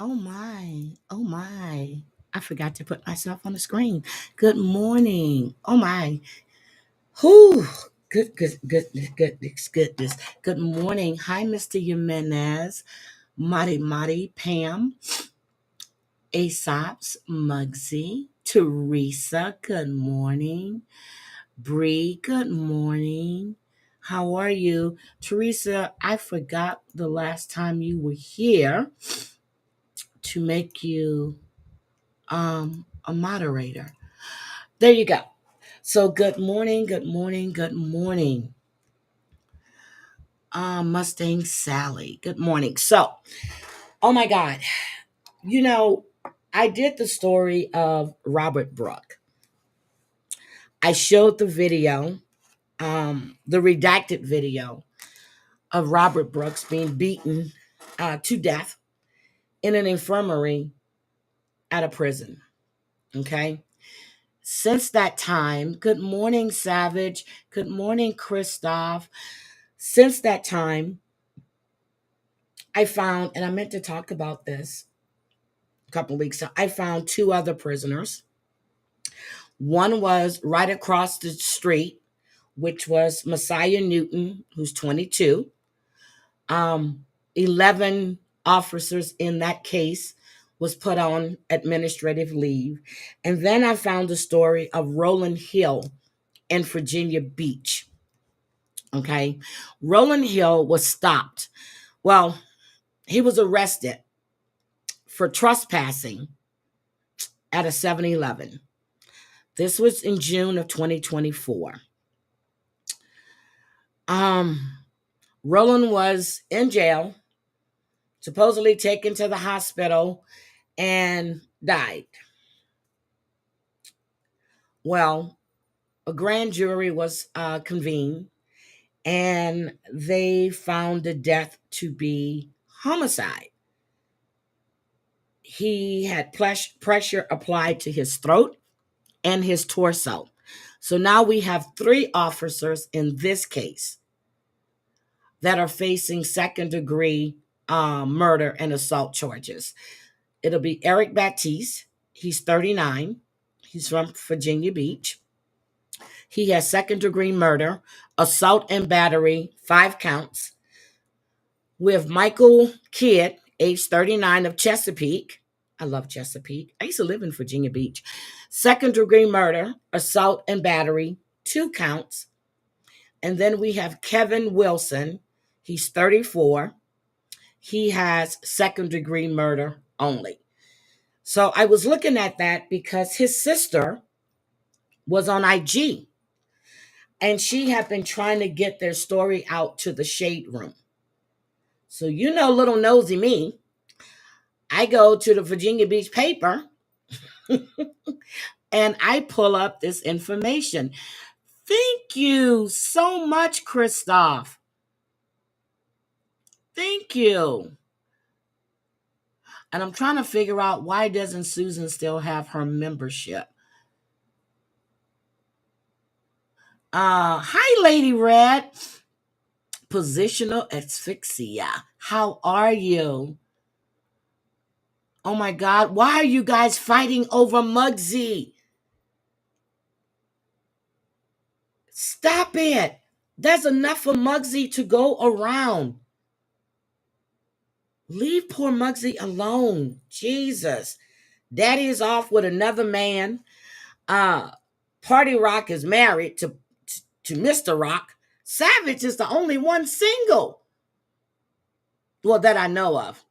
Oh my, oh my. I forgot to put myself on the screen. Good morning. Oh my. Whew. Goodness. Good morning. Hi, Mr. Jimenez, Mari, Pam, Aesop's, Muggsy, Teresa, good morning. Bree, good morning. How are you? Teresa, I forgot the last time you were here to make you a moderator. There you go. So good morning. Mustang Sally, good morning. So, oh my God, you know, I did the story of Robert Brooke. I showed the video, the redacted video of Robert Brooks being beaten to death in an infirmary at a prison. Okay. Since that time, good morning, Savage. Good morning, Christoph. Since that time, I found, and I meant to talk about this a couple of weeks ago, I found two other prisoners. One was right across the street, which was Messiah Newton, who's 22. 11 officers in that case was put on administrative leave. And then I found the story of Roland Hill in Virginia Beach. Okay. Roland Hill was stopped. Well, he was arrested for trespassing at a 7-Eleven. This was in June of 2024. Um, Roland was in jail, supposedly taken to the hospital, and died. Well, a grand jury was convened, and they found the death to be homicide. He had pressure applied to his throat and his torso. So now we have three officers in this case that are facing second degree murder and assault charges. It'll be Eric Baptiste. He's 39. He's from Virginia Beach. He has second degree murder, assault and battery, 5 counts. We have Michael Kidd, age 39, of Chesapeake. I love Chesapeake. I used to live in Virginia Beach. Second degree murder, assault and battery, 2 counts. And then we have Kevin Wilson. He's 34. He has second degree murder only. So I was looking at that because his sister was on IG, and she had been trying to get their story out to the shade room. So, little nosy me, I go to the Virginia Beach paper and I pull up this information. Thank you so much, Christoph. Thank you. And I'm trying to figure out, why doesn't Susan still have her membership? Hi, Lady Red. Positional asphyxia. How are you? Oh my God, why are you guys fighting over Muggsy? Stop it. There's enough for Muggsy to go around. Leave poor Muggsy alone. Jesus. Daddy is off with another man. Uh, Party Rock is married to Mr. Rock. Savage is the only one single. Well, that I know of.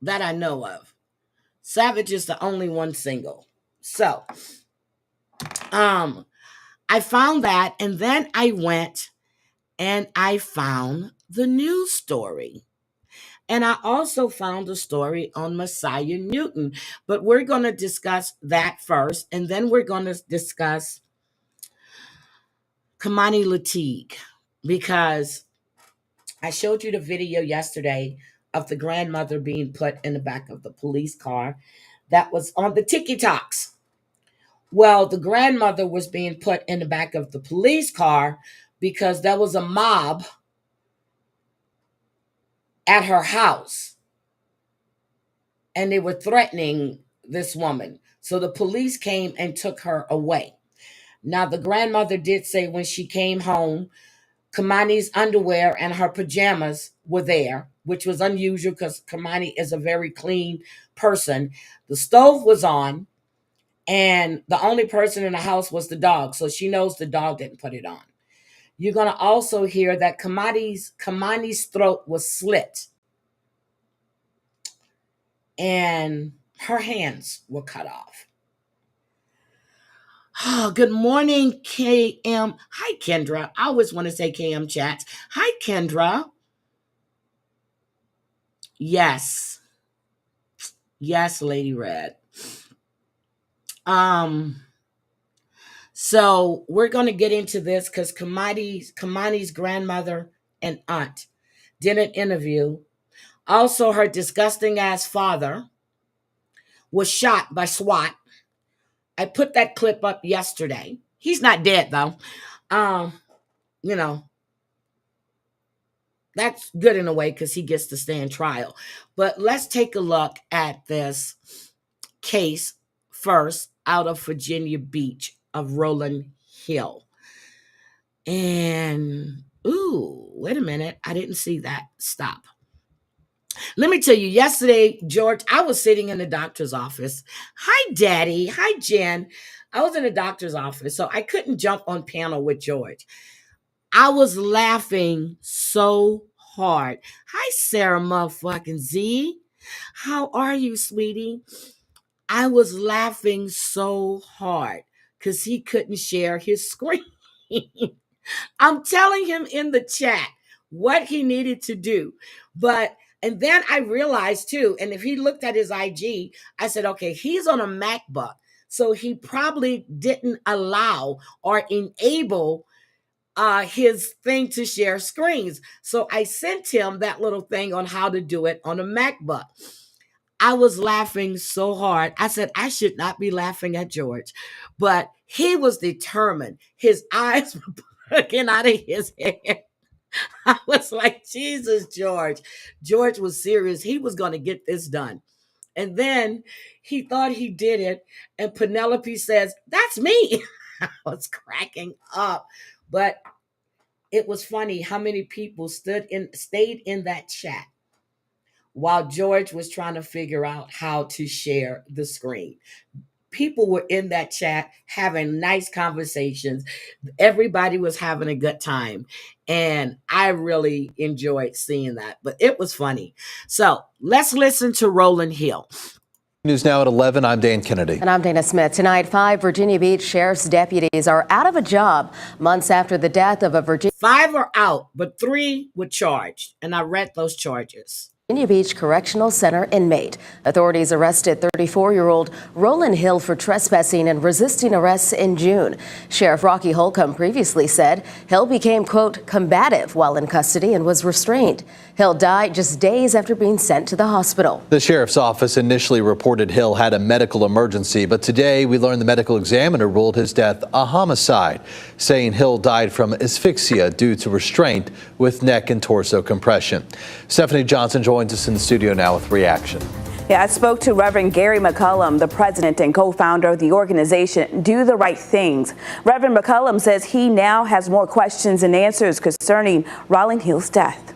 That I know of. Savage is the only one single. So, I found that, and then I went and I found the news story. And I also found a story on Messiah Newton. But we're going to discuss that first, and then we're going to discuss Kimani Latigue, because I showed you the video yesterday of the grandmother being put in the back of the police car that was on the TikToks. Well, the grandmother was being put in the back of the police car because there was a mob at her house. and they were threatening this woman. So the police came and took her away. Now, the grandmother did say when she came home, Kimani's underwear and her pajamas were there, which was unusual because Kimani is a very clean person. The stove was on, and the only person in the house was the dog. So she knows the dog didn't put it on. You're going to also hear that Kimani's throat was slit and her hands were cut off. Oh, good morning, KM. Hi, Kendra. I always want to say KM chats. Hi, Kendra. Yes. Yes, Lady Red. So we're going to get into this because Kimani's grandmother and aunt did an interview. Also, her disgusting ass father was shot by SWAT. I put that clip up yesterday. He's not dead though. You know, that's good in a way because he gets to stand trial. But let's take a look at this case first out of Virginia Beach of Roland Hill. And, ooh, wait a minute. I didn't see that. Stop. Let me tell you, yesterday, George, I was sitting in the doctor's office. Hi, Daddy. Hi, Jen. I was in the doctor's office, so I couldn't jump on panel with George. I was laughing so hard. Hi, Sarah motherfucking Z. How are you, sweetie? I was laughing so hard because he couldn't share his screen. I'm telling him in the chat what he needed to do. And then I realized too, and if he looked at his IG, I said, okay, he's on a MacBook. So he probably didn't allow or enable his thing to share screens. So I sent him that little thing on how to do it on a MacBook. I was laughing so hard. I said, I should not be laughing at George, but he was determined. His eyes were poking out of his head. I was like, Jesus, George. George was serious. He was going to get this done. And then he thought he did it. And Penelope says, that's me. I was cracking up. But it was funny how many people stayed in that chat while George was trying to figure out how to share the screen. People were in that chat having nice conversations. Everybody was having a good time. And I really enjoyed seeing that. But it was funny. So let's listen to Roland Hill. News now at 11. I'm Dan Kennedy. And I'm Dana Smith. Tonight, 5 Virginia Beach sheriff's deputies are out of a job months after the death of a Virginia 5 are out, but 3 were charged. And I read those charges. Beach Correctional Center inmate. Authorities arrested 34-year-old Roland Hill for trespassing and resisting arrest in June. Sheriff Rocky Holcomb previously said Hill became, quote, combative while in custody and was restrained. Hill died just days after being sent to the hospital. The sheriff's office initially reported Hill had a medical emergency, but today we learned the medical examiner ruled his death a homicide, saying Hill died from asphyxia due to restraint with neck and torso compression. Stephanie Johnson joins us in the studio now with reaction. Yeah, I spoke to Reverend Gary McCullum, the president and co-founder of the organization Do the Right Things. Reverend McCullum says he now has more questions and answers concerning Roland Hill's death.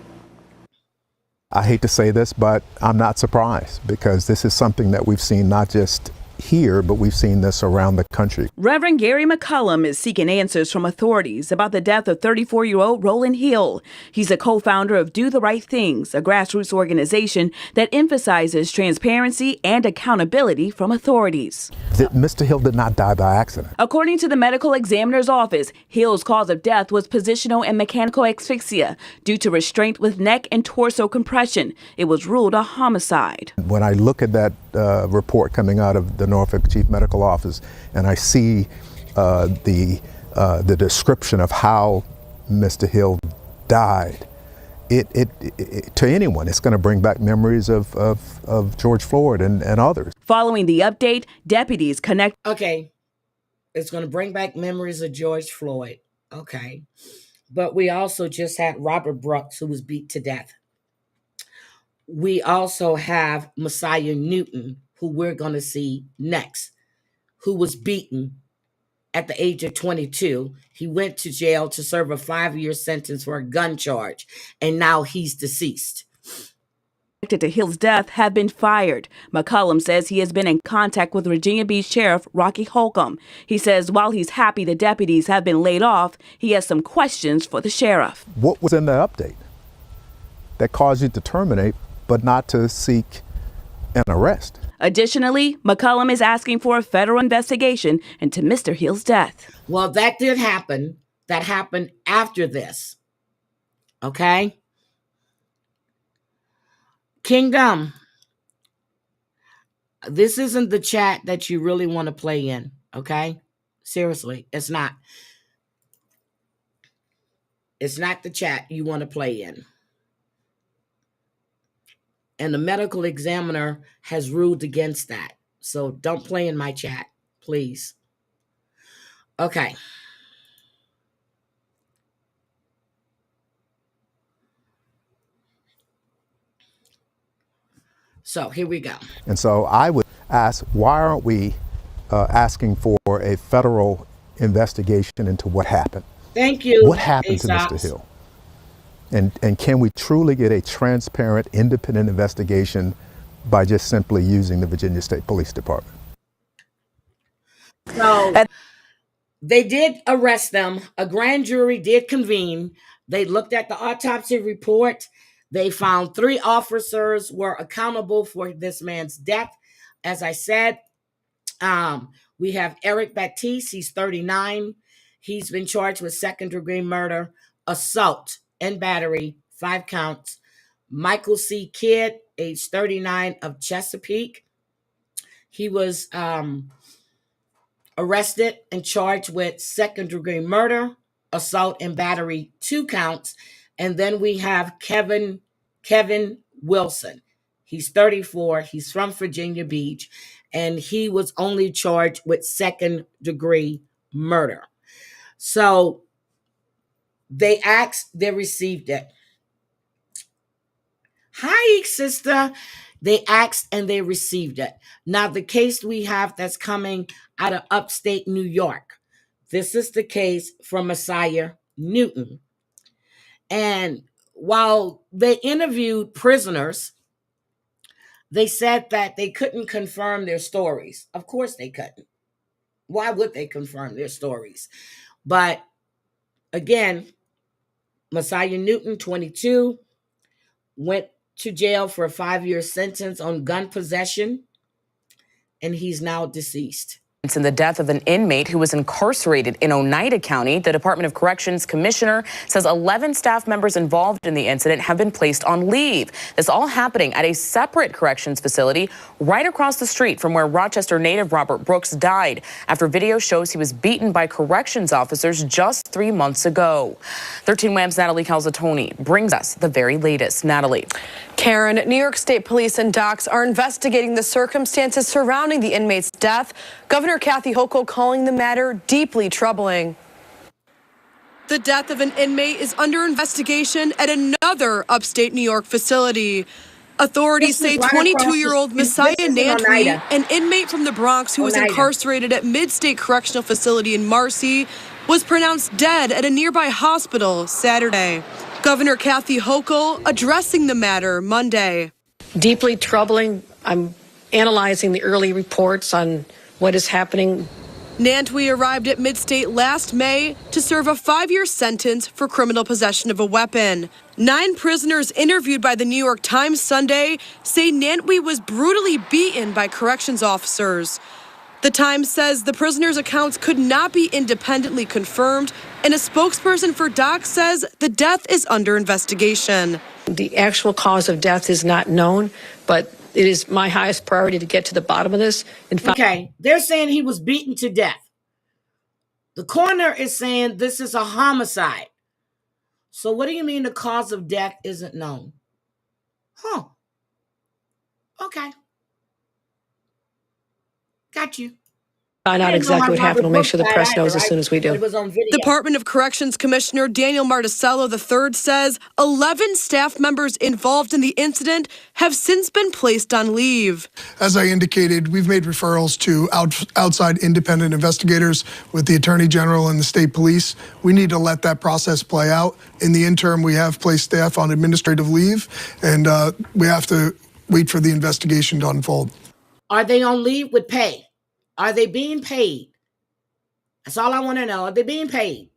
I hate to say this, but I'm not surprised because this is something that we've seen not just here, but we've seen this around the country. Reverend Gary McCullum is seeking answers from authorities about the death of 34-year-old Roland Hill. He's a co-founder of Do the Right Things, a grassroots organization that emphasizes transparency and accountability from authorities. Mr. Hill did not die by accident. According to the medical examiner's office, Hill's cause of death was positional and mechanical asphyxia due to restraint with neck and torso compression. It was ruled a homicide. When I look at that report coming out of the Norfolk Chief Medical Office, and I see the description of how Mr. Hill died, it to anyone, it's going to bring back memories of George Floyd and others. Following the update, deputies connect. Okay, it's going to bring back memories of George Floyd. Okay, but we also just had Robert Brooks, who was beat to death. we also have Messiah Newton, who we're going to see next, who was beaten at the age of 22. He went to jail to serve a 5-year sentence for a gun charge, and now he's deceased. Connected to Hill's death have been fired. McCollum says he has been in contact with Virginia Beach Sheriff Rocky Holcomb. He says while he's happy the deputies have been laid off, he has some questions for the sheriff. What was in the update that caused you to terminate but not to seek an arrest? Additionally, McCollum is asking for a federal investigation into Mr. Hill's death. Well, that did happen. That happened after this. Okay? Kingdom, this isn't the chat that you really want to play in, okay? Seriously, it's not. It's not the chat you want to play in. And the medical examiner has ruled against that. So don't play in my chat, please. Okay. So here we go. And so I would ask, why aren't we asking for a federal investigation into what happened? Thank you. What happened to Mr. Hill? And can we truly get a transparent, independent investigation by just simply using the Virginia State Police Department? So they did arrest them. A grand jury did convene. They looked at the autopsy report. They found 3 officers were accountable for this man's death. As I said, we have Eric Baptiste. He's 39. He's been charged with second-degree murder, assault, and battery, 5 counts. Michael C. Kidd, age 39, of Chesapeake. He was arrested and charged with second-degree murder, assault, and battery, 2 counts. And then we have Kevin Wilson. He's 34. He's from Virginia Beach, and he was only charged with second-degree murder. So they asked, they received it. Hi, sister. They asked and they received it. Now, the case we have that's coming out of upstate New York. This is the case from Messiah Newton. And while they interviewed prisoners, they said that they couldn't confirm their stories. Of course they couldn't. Why would they confirm their stories? But again, Messiah Newton, 22, went to jail for a 5-year sentence on gun possession, and he's now deceased. In the death of an inmate who was incarcerated in Oneida County, the Department of Corrections commissioner says 11 staff members involved in the incident have been placed on leave. This all happening at a separate corrections facility right across the street from where Rochester native Robert Brooks died after video shows he was beaten by corrections officers just 3 months ago. 13 Wham's Natalie Calzatoni brings us the very latest. Natalie. Karen, New York State Police and docs are investigating the circumstances surrounding the inmate's death. Governor Kathy Hochul calling the matter deeply troubling. The death of an inmate is under investigation at another upstate New York facility. Authorities say 22-year-old Messiah Nantwi, an inmate from the Bronx who was incarcerated at Mid-State Correctional Facility in Marcy, was pronounced dead at a nearby hospital Saturday. Governor Kathy Hochul addressing the matter Monday. Deeply troubling. I'm analyzing the early reports on what is happening. Nantwi arrived at Mid-State last May to serve a 5-year sentence for criminal possession of a weapon. 9 prisoners interviewed by the New York Times Sunday say Nantwi was brutally beaten by corrections officers. The Times says the prisoner's accounts could not be independently confirmed, and a spokesperson for DOC says the death is under investigation. The actual cause of death is not known, but it is my highest priority to get to the bottom of this. Okay, they're saying he was beaten to death. The coroner is saying this is a homicide. So what do you mean the cause of death isn't known? Huh. Okay. Got you. Find I out didn't know exactly how what happened. Robert We'll make Brooks sure the died press knows either. as soon as we But do. it was on video. Department of Corrections Commissioner Daniel Marticello III says 11 staff members involved in the incident have since been placed on leave. As I indicated, we've made referrals to outside independent investigators with the Attorney General and the state police. We need to let that process play out. In the interim, we have placed staff on administrative leave, and we have to wait for the investigation to unfold. Are they on leave with pay? Are they being paid? That's all I want to know. Are they being paid?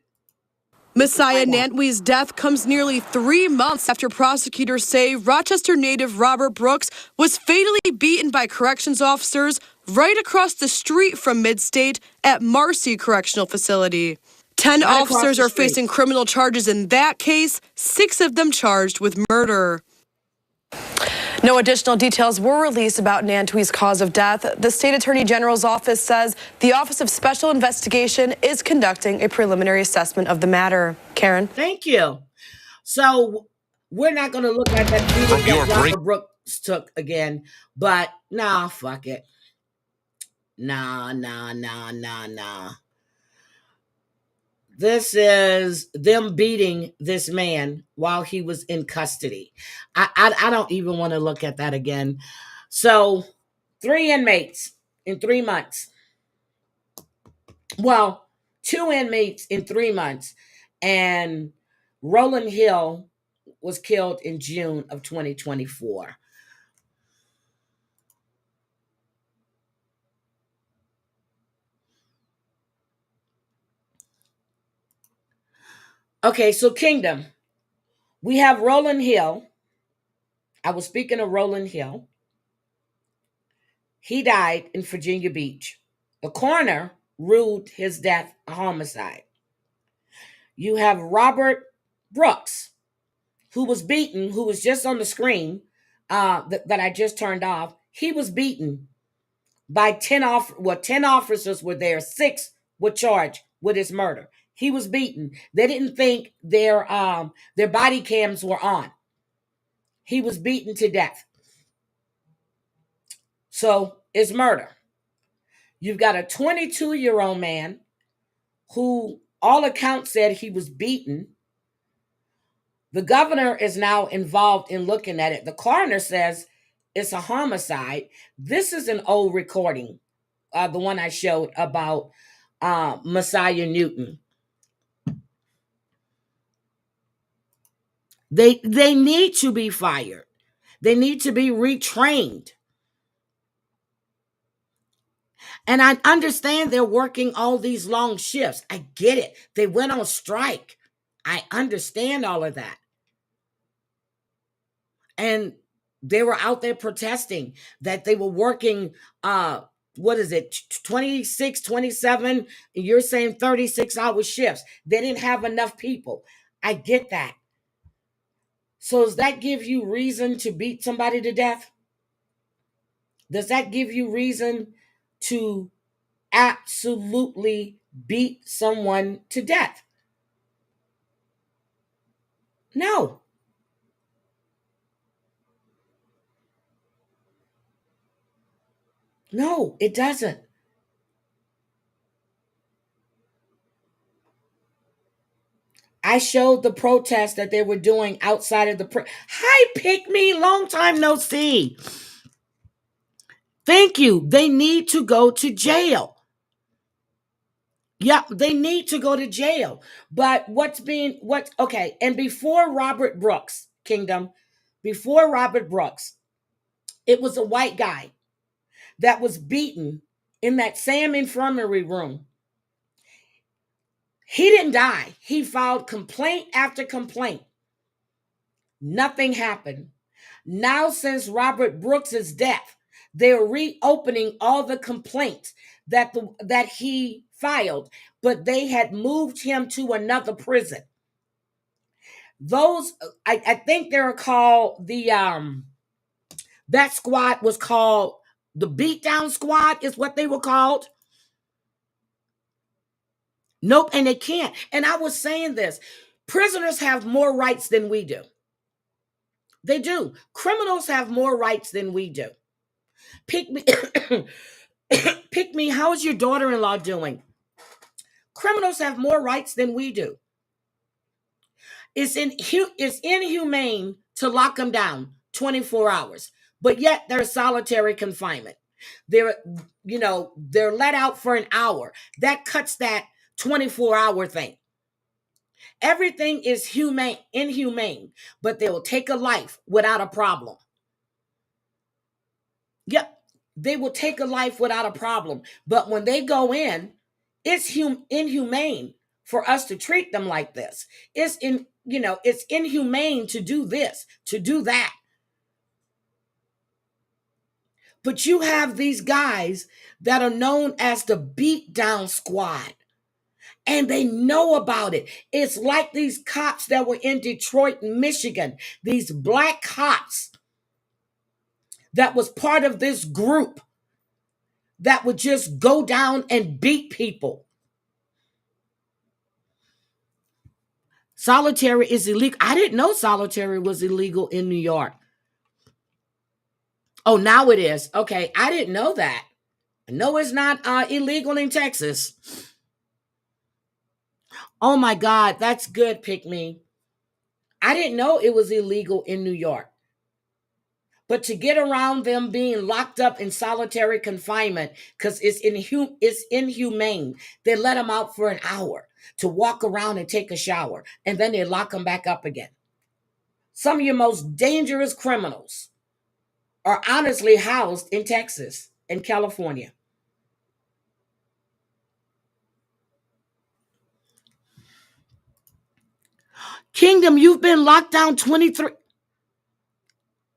Messiah Nantwee's death comes nearly 3 months after prosecutors say Rochester native Robert Brooks was fatally beaten by corrections officers right across the street from Midstate at Marcy Correctional Facility. 10 Right across officers the are street. facing criminal charges in that case, 6 of them charged with murder. No additional details were released about Nantwee's cause of death. The state attorney general's office says the Office of Special Investigation is conducting a preliminary assessment of the matter. Karen? Thank you. So we're not going to look at that video that Robert Brooks took again, but nah, fuck it. Nah. This is them beating this man while he was in custody. I don't even want to look at that again. So 3 inmates in 3 months. Well, 2 inmates in 3 months. And Roland Hill was killed in June of 2024. Okay, so Kingdom. We have Roland Hill. I was speaking of Roland Hill. He died in Virginia Beach. The coroner ruled his death a homicide. You have Robert Brooks, who was beaten, who was just on the screen that I just turned off. He was beaten by 10 officers were there. 6 were charged with his murder. He was beaten. They didn't think their body cams were on. He was beaten to death. So it's murder. You've got a 22-year-old man who all accounts said he was beaten. The governor is now involved in looking at it. The coroner says it's a homicide. This is an old recording, the one I showed about Messiah Newton. They need to be fired. They need to be retrained. And I understand they're working all these long shifts. I get it. They went on strike. I understand all of that. And they were out there protesting that they were working, 26, 27, you're saying 36-hour shifts. They didn't have enough people. I get that. So does that give you reason to beat somebody to death? Does that give you reason to absolutely beat someone to death? No. No, it doesn't. I showed the protest that they were doing outside of the Hi, Pick Me, long time no see. Thank you. They need to go to jail. Yeah, they need to go to jail. But okay, and before Robert Brooks, Kingdom, before Robert Brooks, it was a white guy that was beaten in that same infirmary room. He didn't die. He filed complaint after complaint. Nothing happened. Now, since Robert Brooks's death, they're reopening all the complaints that he filed, but they had moved him to another prison. Those, I think they're called that squad was called the Beatdown Squad is what they were called. Nope, and they can't. And I was saying this, prisoners have more rights than we do. They do. Criminals have more rights than we do. Pick Pick me, how is your daughter-in-law doing? Criminals have more rights than we do. It's inhumane to lock them down 24 hours, but yet they're solitary confinement. They're, they're let out for an hour. That cuts that 24-hour thing. Everything is inhumane, but they will take a life without a problem. Yep, they will take a life without a problem. But when they go in, it's inhumane for us to treat them like this. It's inhumane to do this, to do that. But you have these guys that are known as the beat down squad, and they know about it. It's like these cops that were in Detroit, Michigan, these black cops that was part of this group that would just go down and beat people. Solitary is illegal. I didn't know solitary was illegal in New York. Oh, now it is. Okay, I didn't know that. No, it's not illegal in Texas. Oh my God, that's good, Pick Me. I didn't know it was illegal in New York. But to get around them being locked up in solitary confinement, because it's inhumane, they let them out for an hour to walk around and take a shower, and then they lock them back up again. Some of your most dangerous criminals are honestly housed in Texas and California. Kingdom, you've been locked down 23.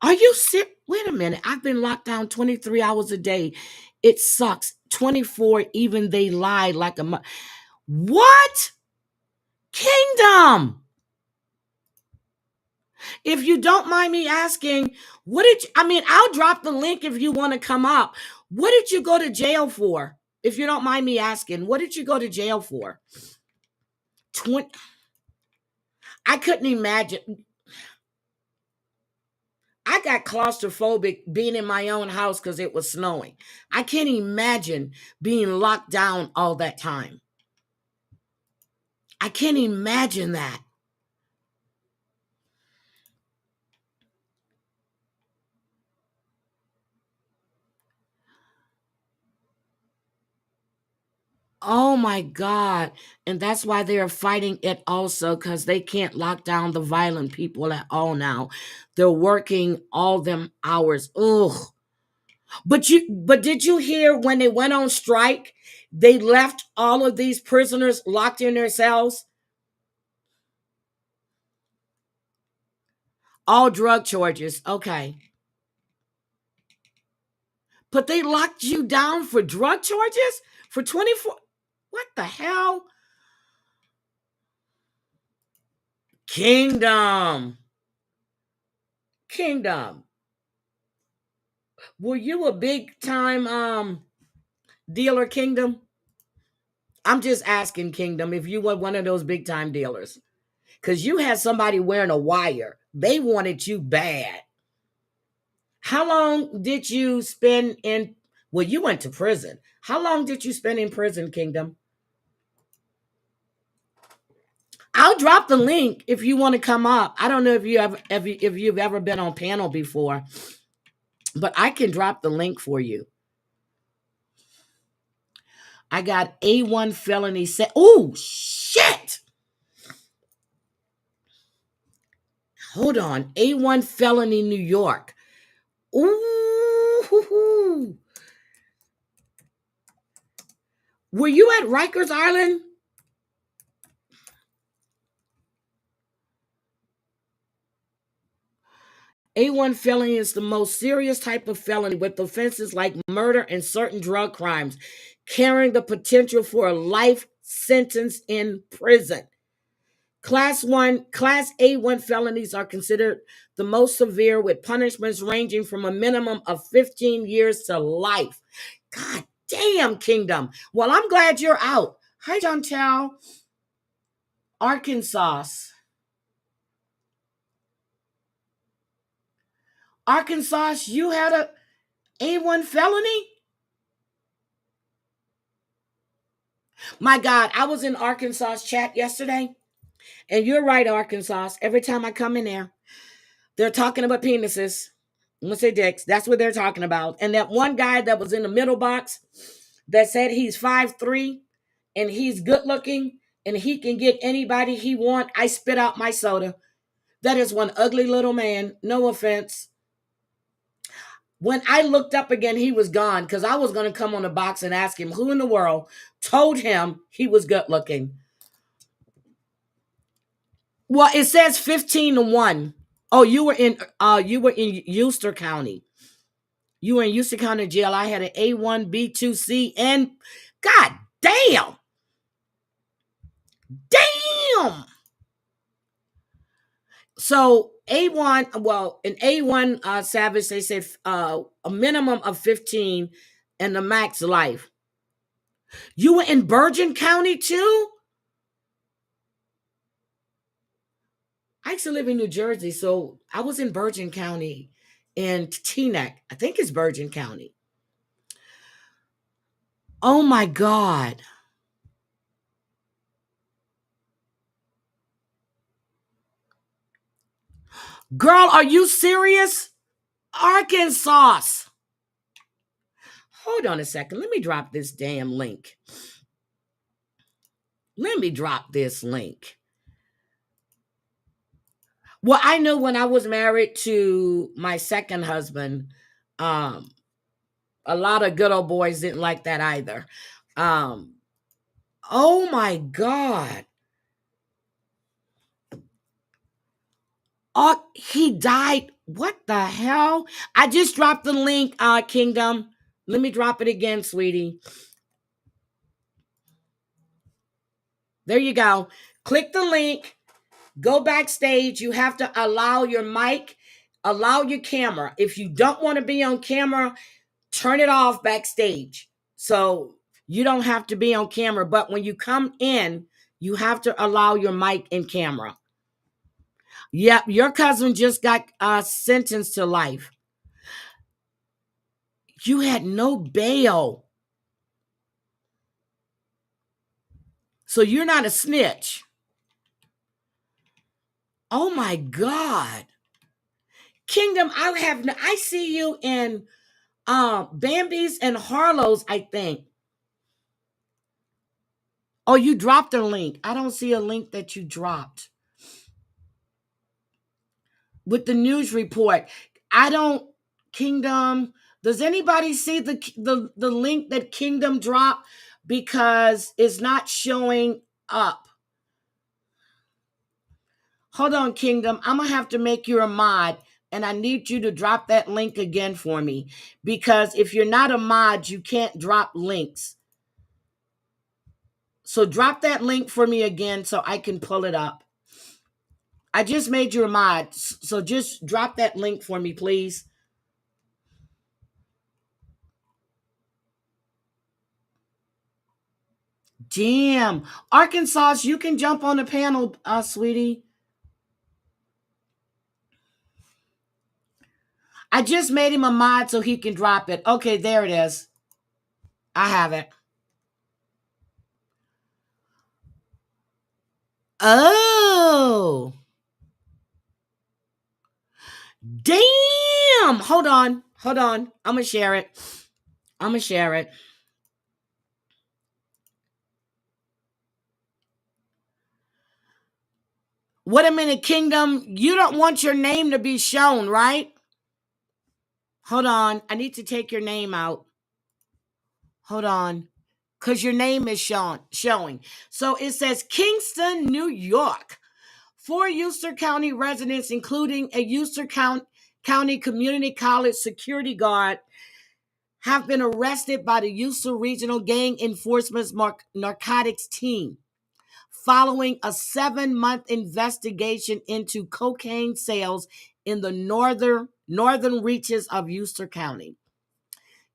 Are you serious? Wait a minute. I've been locked down 23 hours a day. It sucks. 24, even they lie like a... What? Kingdom! If you don't mind me asking, I'll drop the link if you want to come up. What did you go to jail for? If you don't mind me asking, what did you go to jail for? I couldn't imagine. I got claustrophobic being in my own house because it was snowing. I can't imagine being locked down all that time. I can't imagine that. Oh my God. And that's why they are fighting it also, because they can't lock down the violent people at all now. They're working all them hours. Ugh. But did you hear when they went on strike, they left all of these prisoners locked in their cells? All drug charges. Okay. But they locked you down for drug charges for 24. What the hell? Kingdom. Were you a big time dealer, Kingdom? I'm just asking, Kingdom, if you were one of those big time dealers. Because you had somebody wearing a wire. They wanted you bad. How long did you spend in... Well, you went to prison. How long did you spend in prison, Kingdom? I'll drop the link if you want to come up. I don't know if you've ever been on panel before, but I can drop the link for you. I got A1 felony set. Oh, shit. Hold on. A1 felony New York. Ooh. Were you at Rikers Island? A1 felony is the most serious type of felony with offenses like murder and certain drug crimes, carrying the potential for a life sentence in prison. Class A1 felonies are considered the most severe, with punishments ranging from a minimum of 15 years to life. God damn, Kingdom. Well, I'm glad you're out. Hi, Chantel. Arkansas, you had a A1 felony? My God, I was in Arkansas chat yesterday, and you're right, Arkansas. Every time I come in there, they're talking about penises. I'm gonna say dicks. That's what they're talking about. And that one guy that was in the middle box that said he's 5'3" and he's good looking and he can get anybody he want. I spit out my soda. That is one ugly little man. No offense. When I looked up again, he was gone because I was going to come on the box and ask him who in the world told him he was good looking. Well, it says 15-1. Oh, you were in Euster County. You were in Euster County jail. I had an A1, B2, C, and God damn. Damn. So A1, well, in A1 Savage, they said a minimum of 15 and the max life. You were in Bergen County too? I used to live in New Jersey, so I was in Bergen County in Teaneck. I think it's Bergen County. Oh my God. Girl, are you serious? Arkansas. Hold on a second. Let me drop this damn link. Let me drop this link. Well, I know when I was married to my second husband, a lot of good old boys didn't like that either. Oh my God. Oh, he died. What the hell? I just dropped the link, Kingdom. Let me drop it again, sweetie. There you go. Click the link. Go backstage. You have to allow your mic, allow your camera. If you don't want to be on camera, turn it off backstage. So you don't have to be on camera. But when you come in, you have to allow your mic and camera. Yep, your cousin just got sentenced to life. You had no bail. So you're not a snitch. Oh my God. Kingdom, I see you in Bambi's and Harlow's, I think. Oh, you dropped a link. I don't see a link that you dropped. With the news report. Kingdom, does anybody see the link that Kingdom dropped? Because it's not showing up. Hold on, Kingdom. I'm going to have to make you a mod, and I need you to drop that link again for me. Because if you're not a mod, you can't drop links. So drop that link for me again so I can pull it up. I just made you a mod, so just drop that link for me, please. Damn. Arkansas, you can jump on the panel, sweetie. I just made him a mod so he can drop it. Okay, there it is. I have it. Oh. Damn. Hold on. I'm going to share it. Wait a minute, Kingdom. You don't want your name to be shown, right? Hold on. I need to take your name out. Hold on. Because your name is showing. So it says Kingston, New York. 4 Euster County residents, including a Euster County Community College security guard, have been arrested by the Euster Regional Gang Enforcement Narcotics Team following a 7-month investigation into cocaine sales in the northern reaches of Euster County.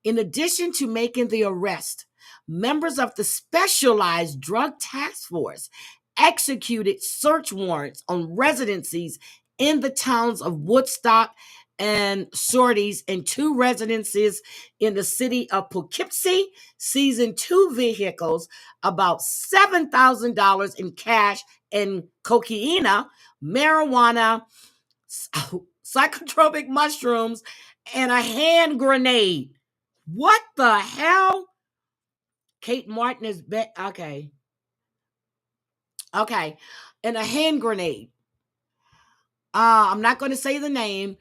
In addition to making the arrest, members of the Specialized Drug Task Force executed search warrants on residencies in the towns of Woodstock and sorties in 2 residences in the city of Poughkeepsie, seizing 2 vehicles, about $7,000 in cash and cocaine, marijuana, psychotropic mushrooms, and a hand grenade. What the hell? Kate Martin is okay. Okay. And a hand grenade. I'm not going to say the name.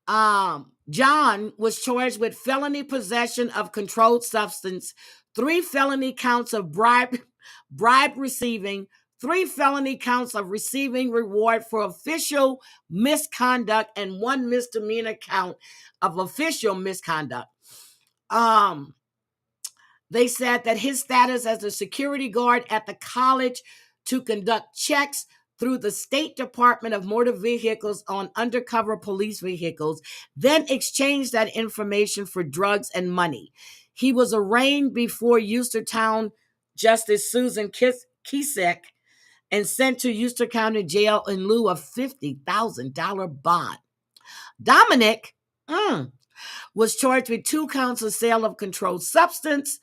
John was charged with felony possession of controlled substance, 3 felony counts of bribe receiving, 3 felony counts of receiving reward for official misconduct, and 1 misdemeanor count of official misconduct. They said that his status as a security guard at the college to conduct checks through the State Department of Motor Vehicles on undercover police vehicles, then exchanged that information for drugs and money. He was arraigned before Eustertown Justice Susan Kisek and sent to Euster County Jail in lieu of $50,000 bond. Dominic was charged with 2 counts of sale of controlled substance,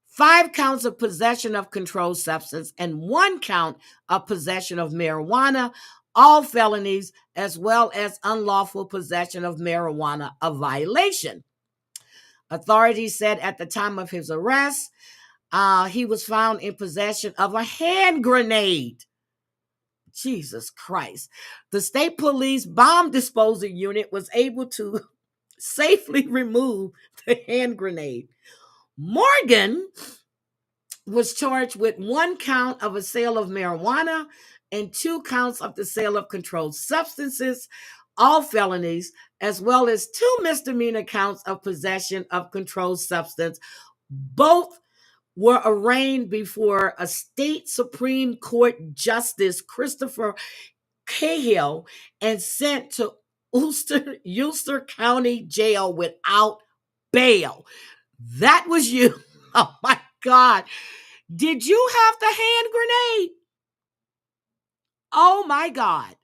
5 counts of possession of controlled substance, and 1 count of possession of marijuana, all felonies, as well as unlawful possession of marijuana, a violation. Authorities said at the time of his arrest, he was found in possession of a hand grenade. Jesus Christ. The state police bomb disposal unit was able to safely remove the hand grenade. Morgan was charged with 1 count of a sale of marijuana and 2 counts of the sale of controlled substances, all felonies, as well as 2 misdemeanor counts of possession of controlled substance. Both were arraigned before a state Supreme Court Justice Christopher Cahill and sent to Euster County Jail without bail. That was you. Oh my God. Did you have the hand grenade? Oh my God.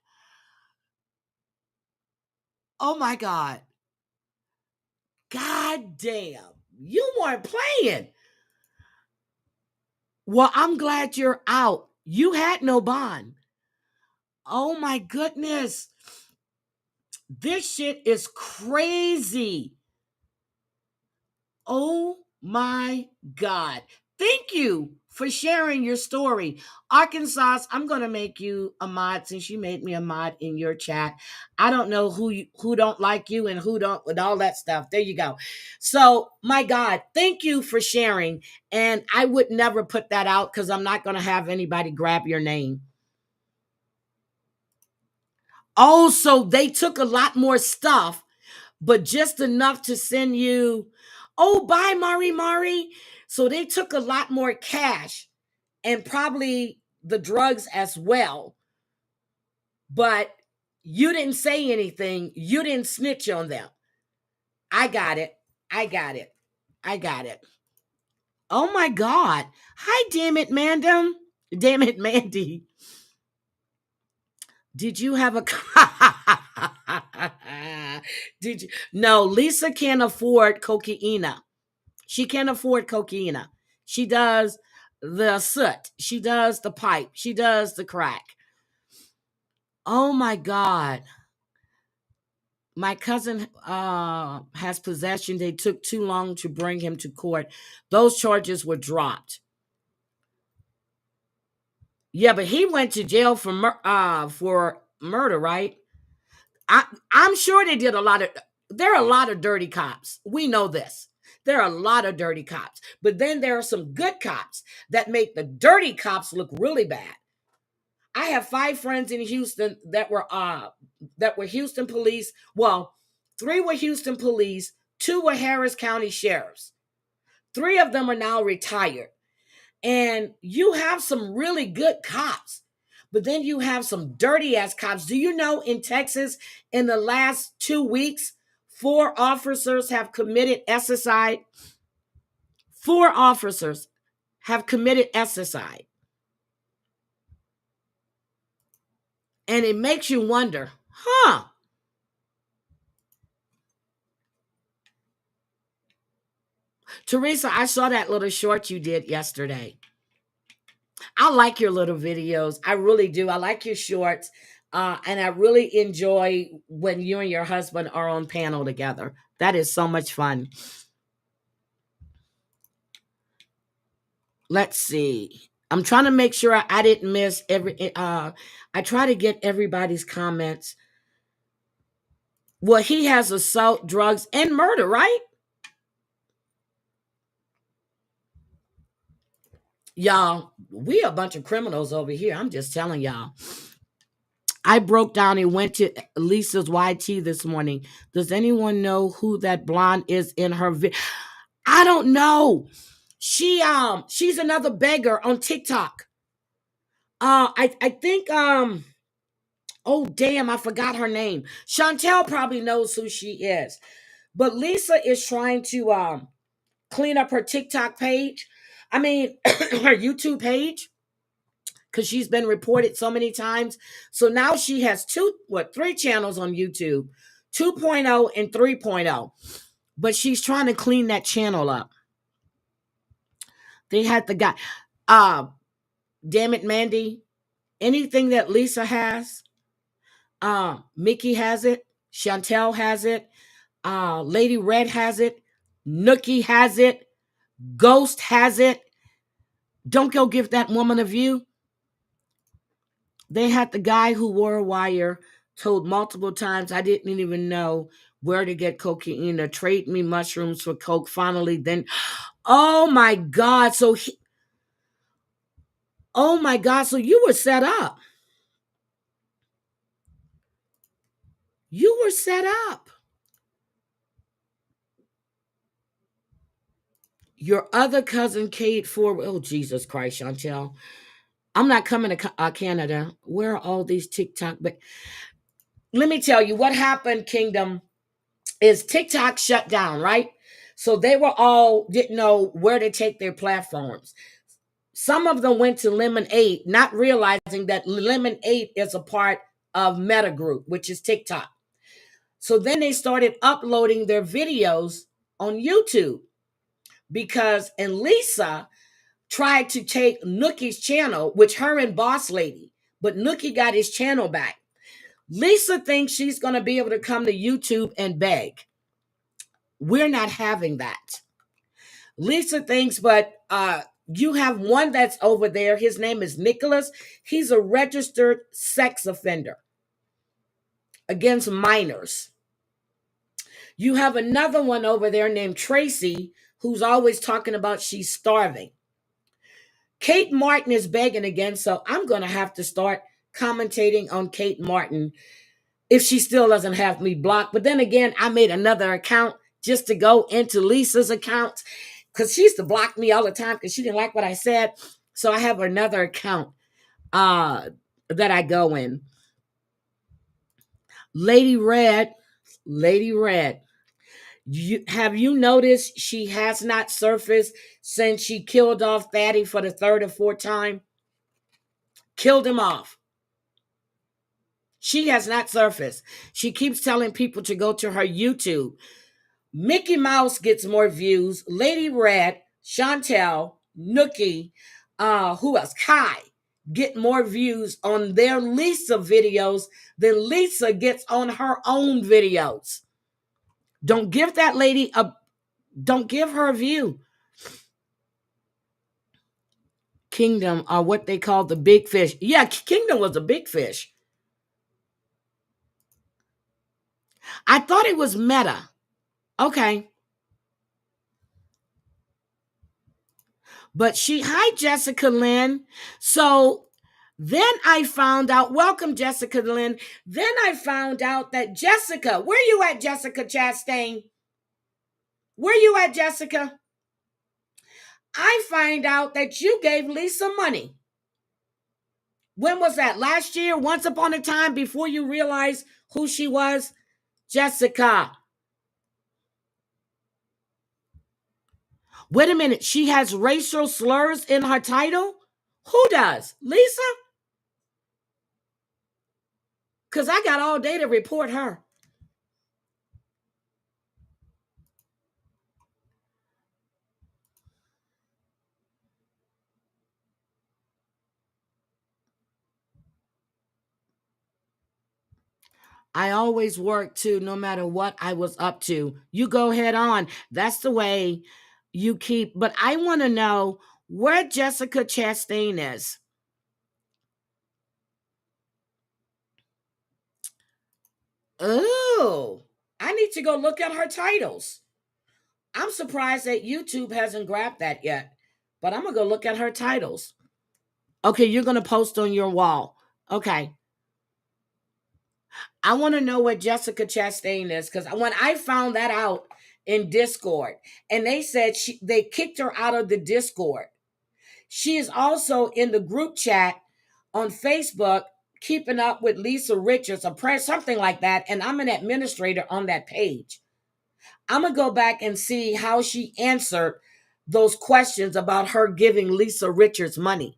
Oh my God. God damn. You weren't playing. Well, I'm glad you're out. You had no bond. Oh my goodness. This shit is crazy. Oh my God. Thank you for sharing your story. Arkansas, I'm going to make you a mod since you made me a mod in your chat. I don't know who don't like you and who don't, with all that stuff. There you go. So, my God, thank you for sharing. And I would never put that out because I'm not going to have anybody grab your name. Oh, so they took a lot more stuff, but just enough to send you, oh, bye, Mari. So they took a lot more cash and probably the drugs as well. But you didn't say anything. You didn't snitch on them. I got it. Oh my God. Hi, damn it, Mandem. Damn it, Mandy. Did you have a... Did you? No, Lisa can't afford cocaine. She can't afford cocaine. She does the soot. She does the pipe. She does the crack. Oh my God. My cousin has possession. They took too long to bring him to court. Those charges were dropped. Yeah, but he went to jail for murder, right? I'm sure they did a lot of... There are a lot of dirty cops. We know this. There are a lot of dirty cops. But then there are some good cops that make the dirty cops look really bad. I have 5 friends in Houston that were Houston police. Well, 3 were Houston police, 2 were Harris County sheriffs. 3 of them are now retired. And you have some really good cops, but then you have some dirty ass cops. Do you know in Texas, in the last 2 weeks, 4 officers have committed SSI? 4 officers have committed SSI. And it makes you wonder, Teresa, I saw that little short you did yesterday. I like your little videos. I really do. I like your shorts. And I really enjoy when you and your husband are on panel together. That is so much fun. Let's see. I'm trying to make sure I didn't miss I try to get everybody's comments. Well, he has assault, drugs, and murder, right? Y'all, we a bunch of criminals over here. I'm just telling y'all. I broke down and went to Lisa's YT this morning. Does anyone know who that blonde is in her video? I don't know. She's another beggar on TikTok. I think oh damn, I forgot her name. Chantel probably knows who she is. But Lisa is trying to clean up her TikTok page. I mean, her YouTube page, because she's been reported so many times. So now she has three channels on YouTube, 2.0 and 3.0. But she's trying to clean that channel up. They had the guy, damn it, Mandy. Anything that Lisa has, Mickey has it, Chantel has it, Lady Red has it, Nookie has it, Ghost has it. Don't go give that woman a view. They had the guy who wore a wire, told multiple times I didn't even know where to get cocaine or trade me mushrooms for coke. Finally, then, oh my God. Oh my God. So you were set up. You were set up. Your other cousin, Kate Ford. Oh, Jesus Christ, Chantel. I'm not coming to Canada. Where are all these TikTok? But let me tell you what happened, Kingdom, is TikTok shut down, right? So they didn't know where to take their platforms. Some of them went to Lemonade, not realizing that Lemonade is a part of Meta Group, which is TikTok. So then they started uploading their videos on YouTube and Lisa tried to take Nookie's channel, which her and Boss Lady, but Nookie got his channel back. Lisa thinks she's going to be able to come to YouTube and beg. We're not having that. Lisa thinks, but you have one that's over there. His name is Nicholas. He's a registered sex offender against minors. You have another one over there named Tracy, who's always talking about she's starving. Kate Martin is begging again, so I'm going to have to start commentating on Kate Martin if she still doesn't have me blocked. But then again, I made another account just to go into Lisa's account because she used to block me all the time because she didn't like what I said. So I have another account that I go in. Lady Red, have you noticed she has not surfaced since she killed off Thaddy for the third or fourth time? Killed him off. She has not surfaced. She keeps telling people to go to her YouTube. Mickey Mouse gets more views. Lady Red, Chantel, Nookie, who else? Kai get more views on their Lisa videos than Lisa gets on her own videos. Don't give that lady don't give her a view. Kingdom are what they call the big fish. Yeah, Kingdom was a big fish. I thought it was Meta. Okay. But hi, Jessica Lynn. So then I found out, welcome, Jessica Lynn. Then I found out that Jessica, where you at, Jessica Chastain? Where you at, Jessica? I find out that you gave Lisa money. When was that? Last year? Once upon a time before you realized who she was? Jessica. Wait a minute. She has racial slurs in her title? Who does? Lisa? Because I got all day to report her. – I always worked too, no matter what I was up to. You go head on. That's the way you keep. But I want to know where Jessica Chastain is. Oh, I need to go look at her titles. I'm surprised that YouTube hasn't grabbed that yet, but I'm going to go look at her titles. Okay, you're going to post on your wall. Okay. I want to know what Jessica Chastain is because when I found that out in Discord, and they said they kicked her out of the Discord. She is also in the group chat on Facebook, keeping up with Lisa Richards, something like that, and I'm an administrator on that page. I'm going to go back and see how she answered those questions about her giving Lisa Richards money.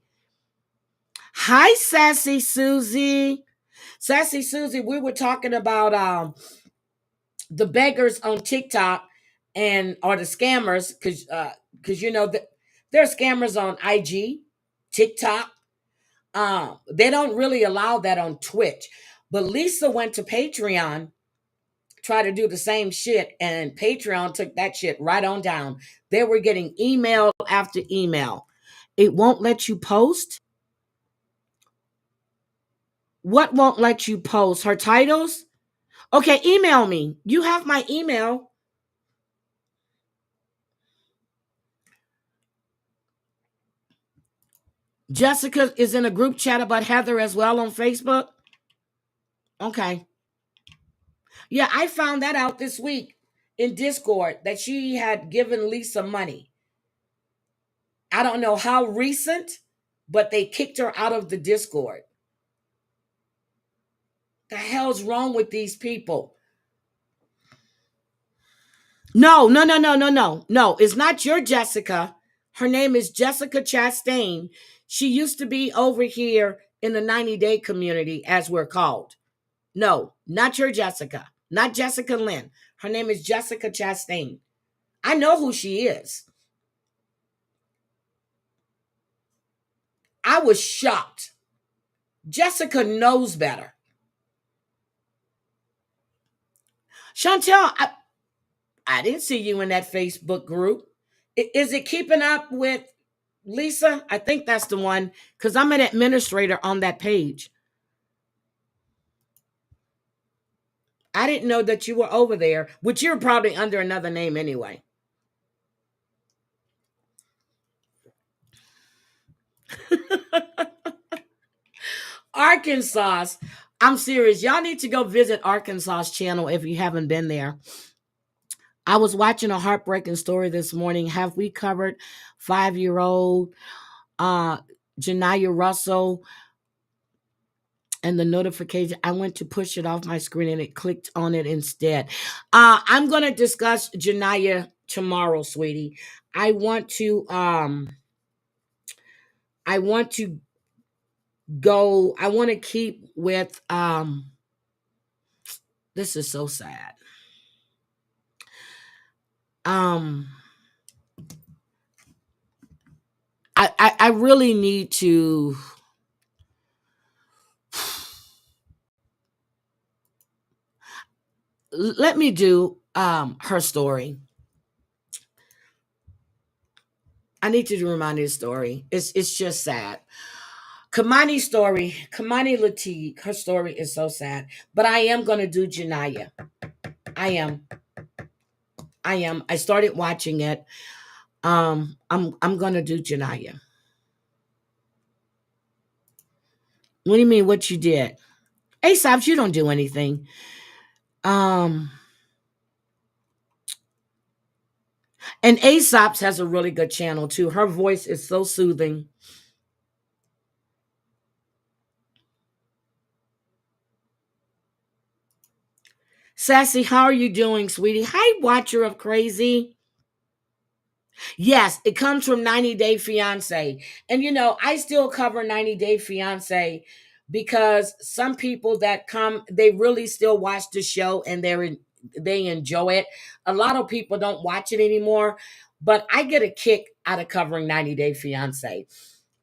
Hi, Sassy Susie. Sassy Susie, we were talking about the beggars on TikTok or the scammers, because you know that there are scammers on IG, TikTok. They don't really allow that on Twitch. But Lisa went to Patreon, tried to do the same shit, and Patreon took that shit right on down. They were getting email after email. It won't let you post. What won't let you post? Her titles? Okay, email me. You have my email. Jessica is in a group chat about Heather as well on Facebook. Okay. Yeah, I found that out this week in Discord that she had given Lisa money. I don't know how recent, but they kicked her out of the Discord. The hell's wrong with these people? No. No, it's not your Jessica. Her name is Jessica Chastain. She used to be over here in the 90-day community, as we're called. No, not your Jessica. Not Jessica Lynn. Her name is Jessica Chastain. I know who she is. I was shocked. Jessica knows better. Chantel, I didn't see you in that Facebook group. Is it keeping up with Lisa? I think that's the one, because I'm an administrator on that page. I didn't know that you were over there, which you're probably under another name anyway. Arkansas. I'm serious. Y'all need to go visit Arkansas's channel if you haven't been there. I was watching a heartbreaking story this morning. Have we covered 5-year-old Janiyah Russell and the notification? I went to push it off my screen and it clicked on it instead. I'm going to discuss Janiyah tomorrow, sweetie. I want to keep with this is so sad. I really need to let me do her story. I need to remind you the story. It's just sad. Kimani Latigue, her story is so sad. But I am gonna do Janiyah. I am. I started watching it. I'm gonna do Janiyah. What do you mean? What you did? ASAPs, you don't do anything. And ASAPs has a really good channel too. Her voice is so soothing. Sassy, how are you doing, sweetie? Hi, watcher of crazy. Yes, it comes from 90 Day Fiance. And you know, I still cover 90 Day Fiance because some people that come, they really still watch the show and they enjoy it. A lot of people don't watch it anymore, but I get a kick out of covering 90 Day Fiance.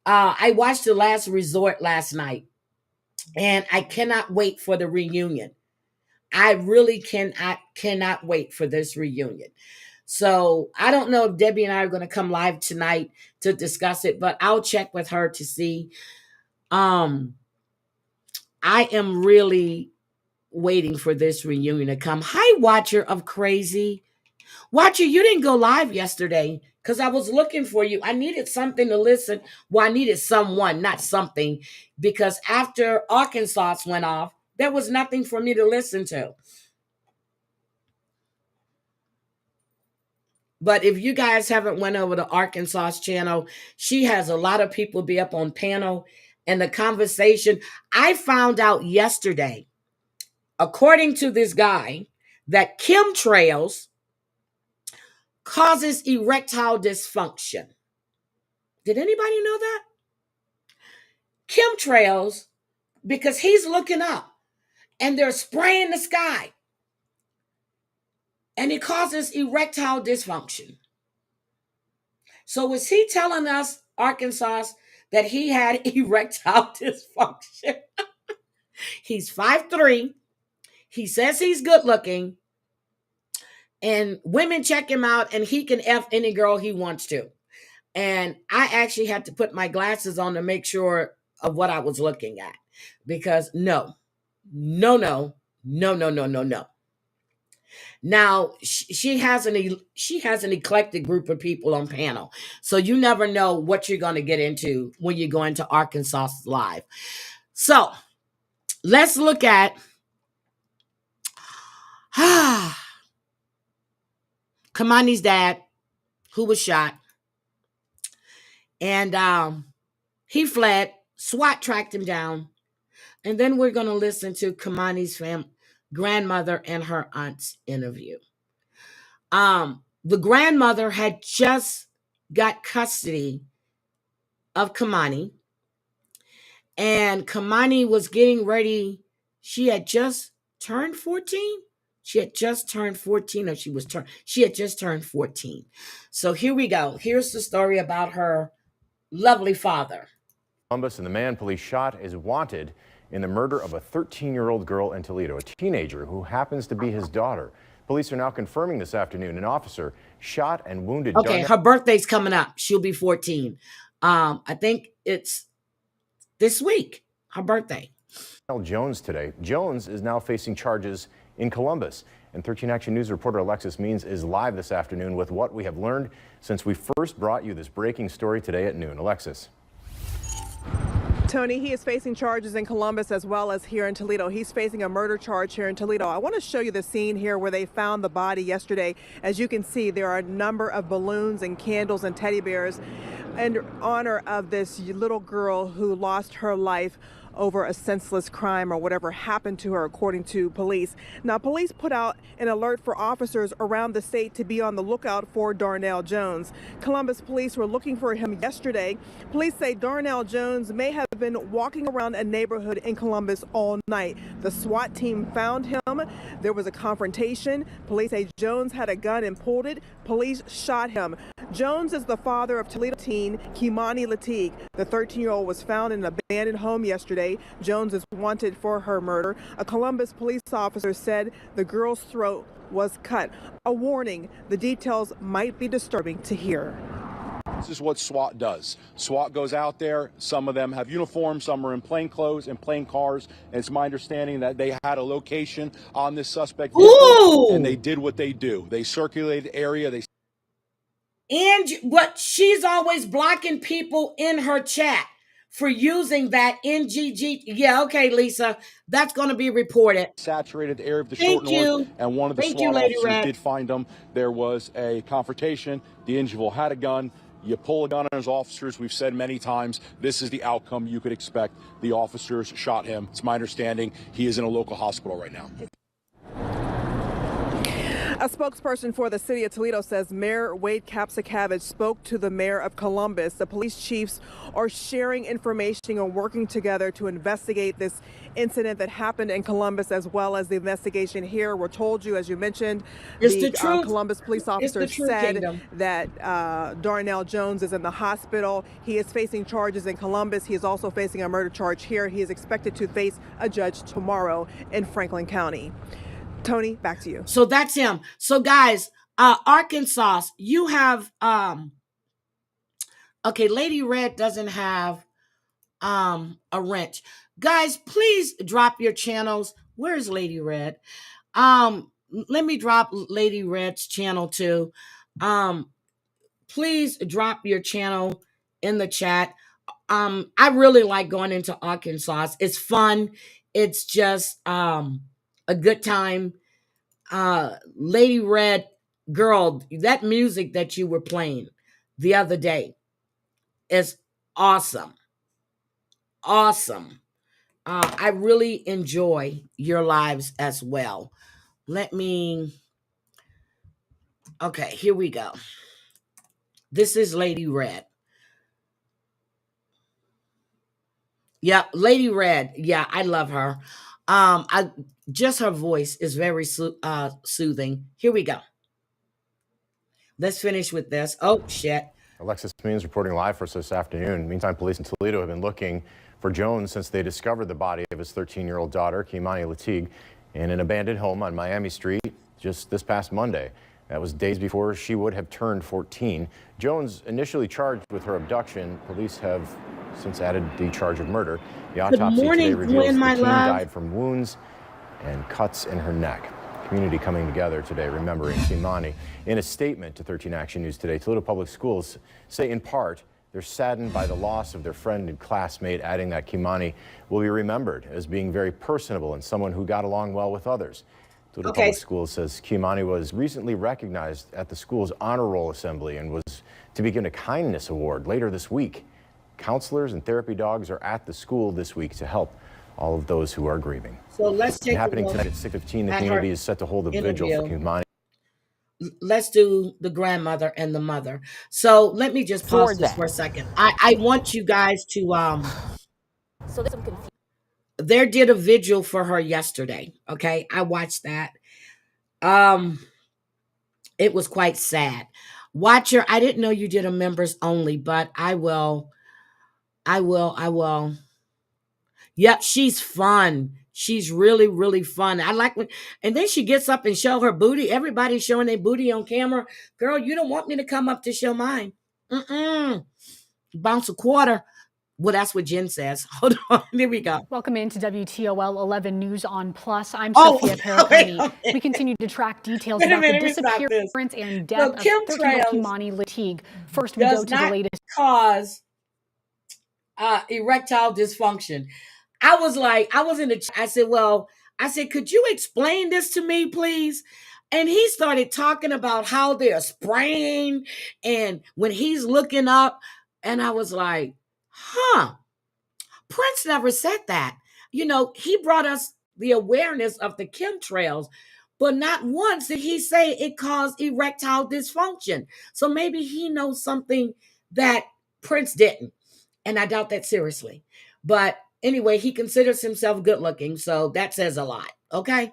I watched The Last Resort last night, and I cannot wait for the reunion. I really cannot wait for this reunion. So I don't know if Debbie and I are going to come live tonight to discuss it, but I'll check with her to see. I am really waiting for this reunion to come. Hi, Watcher of Crazy. Watcher, you didn't go live yesterday because I was looking for you. I needed something to listen. Well, I needed someone, not something, because after Arkansas went off, there was nothing for me to listen to. But if you guys haven't went over to Arkansas' channel, she has a lot of people be up on panel and the conversation. I found out yesterday, according to this guy, that chemtrails causes erectile dysfunction. Did anybody know that? Chemtrails, because he's looking up and they're spraying the sky and it causes erectile dysfunction. So is he telling us, Arkansas, that he had erectile dysfunction? He's 5'3". He says he's good looking. And women check him out and he can F any girl he wants to. And I actually had to put my glasses on to make sure of what I was looking at. Because no. Now she has an eclectic group of people on panel, so you never know what you're going to get into when you go into Arkansas Live. So let's look at Kimani's dad, who was shot, and he fled. SWAT tracked him down, and then we're going to listen to Kimani's grandmother and her aunt's interview. The grandmother had just got custody of Kimani, and Kimani was getting ready. She had just turned 14. She had just turned 14, or she had just turned 14. So here we go. Here's the story about her lovely father. Columbus, and the man police shot is wanted in the murder of a 13-year-old girl in Toledo, a teenager who happens to be his daughter. Police are now confirming this afternoon an officer shot and wounded. Okay, her birthday's coming up. She'll be 14. I think it's this week, her birthday. Jones today. Jones is now facing charges in Columbus. And 13 Action News reporter Alexis Means is live this afternoon with what we have learned since we first brought you this breaking story today at noon. Alexis. Tony, he is facing charges in Columbus as well as here in Toledo. He's facing a murder charge here in Toledo. I want to show you the scene here where they found the body yesterday. As you can see, there are a number of balloons and candles and teddy bears in honor of this little girl who lost her life over a senseless crime or whatever happened to her, according to police. Now, police put out an alert for officers around the state to be on the lookout for Darnell Jones. Columbus police were looking for him yesterday. Police say Darnell Jones may have been walking around a neighborhood in Columbus all night. The SWAT team found him. There was a confrontation. Police say Jones had a gun and pulled it. Police shot him. Jones is the father of Toledo teen Kimani Latigue. The 13-year-old was found in an abandoned home yesterday. Jones is wanted for her murder. A Columbus police officer said the girl's throat was cut. A warning, the details might be disturbing to hear. This is what SWAT does. SWAT goes out there. Some of them have uniforms, some are in plain clothes and plain cars. And it's my understanding that they had a location on this suspect vehicle, and they did what they do. They circulated the area. And what she's always blocking people in her chat for using that NGG. Yeah, okay, Lisa, that's going to be reported. Saturated the area of the short north, and one of the SWAT officers did find them. There was a confrontation. The individual had a gun. You pull a gun on his officers. We've said many times, this is the outcome you could expect. The officers shot him. It's my understanding he is in a local hospital right now. A spokesperson for the city of Toledo says Mayor Wade Kapsakavage spoke to the mayor of Columbus. The police chiefs are sharing information and working together to investigate this incident that happened in Columbus, as well as the investigation here. We're told you, as you mentioned, the Columbus police officer said that Darnell Jones is in the hospital. He is facing charges in Columbus. He is also facing a murder charge here. He is expected to face a judge tomorrow in Franklin County. Tony, back to you. So that's him. So guys, Arkansas, you have okay, Lady Red doesn't have a wrench. Guys, please drop your channels. Where's Lady Red? Let me drop Lady Red's channel too. Please drop your channel in the chat. I really like going into Arkansas. It's fun. It's just a good time. Lady Red, girl, that music that you were playing the other day is awesome. Awesome. I really enjoy your lives as well. Okay, here we go. This is Lady Red. Yeah, Lady Red. Yeah, I love her. Just her voice is very soothing. Here we go. Let's finish with this. Oh, shit. Alexis Means reporting live for us this afternoon. Meantime, police in Toledo have been looking for Jones since they discovered the body of his 13-year-old daughter, Kimani Latigue, in an abandoned home on Miami Street just this past Monday. That was days before she would have turned 14. Jones, initially charged with her abduction, police have since added the charge of murder. The autopsy today reveals the teen died from wounds and cuts in her neck. Community coming together today remembering Kimani. In a statement to 13 Action News today, Toledo Public Schools say in part they're saddened by the loss of their friend and classmate, adding that Kimani will be remembered as being very personable and someone who got along well with others. Toledo Public Schools says Kimani was recently recognized at the school's honor roll assembly and was to be given a kindness award later this week. Counselors and therapy dogs are at the school this week to help all of those who are grieving. So let's take happening tonight at 6:15. The community is set to hold a vigil for Kimani. Let's do the grandmother and the mother. So let me just pause this for a second. I want you guys to So there's some confusion. There did a vigil for her yesterday. Okay, I watched that. It was quite sad. Watch her. I didn't know you did a members only, but I will. Yep, she's fun. She's really, really fun. I like when, and then she gets up and show her booty. Everybody's showing their booty on camera. Girl, you don't want me to come up to show mine. Bounce a quarter. Well, that's what Jen says. Hold on. Here we go. Welcome into WTOL 11 News on Plus. I'm Sophia Periconi. We continue to track details about the disappearance and death of 13-year-old Kimani Latigue. First, we go to the latest. Cause erectile dysfunction. I was in the, I said, could you explain this to me, please? And he started talking about how they're spraying and when he's looking up, and I was like, Prince never said that. You know, he brought us the awareness of the chemtrails, but not once did he say it caused erectile dysfunction. So maybe he knows something that Prince didn't. And I doubt that seriously. But anyway, he considers himself good looking. So that says a lot. Okay.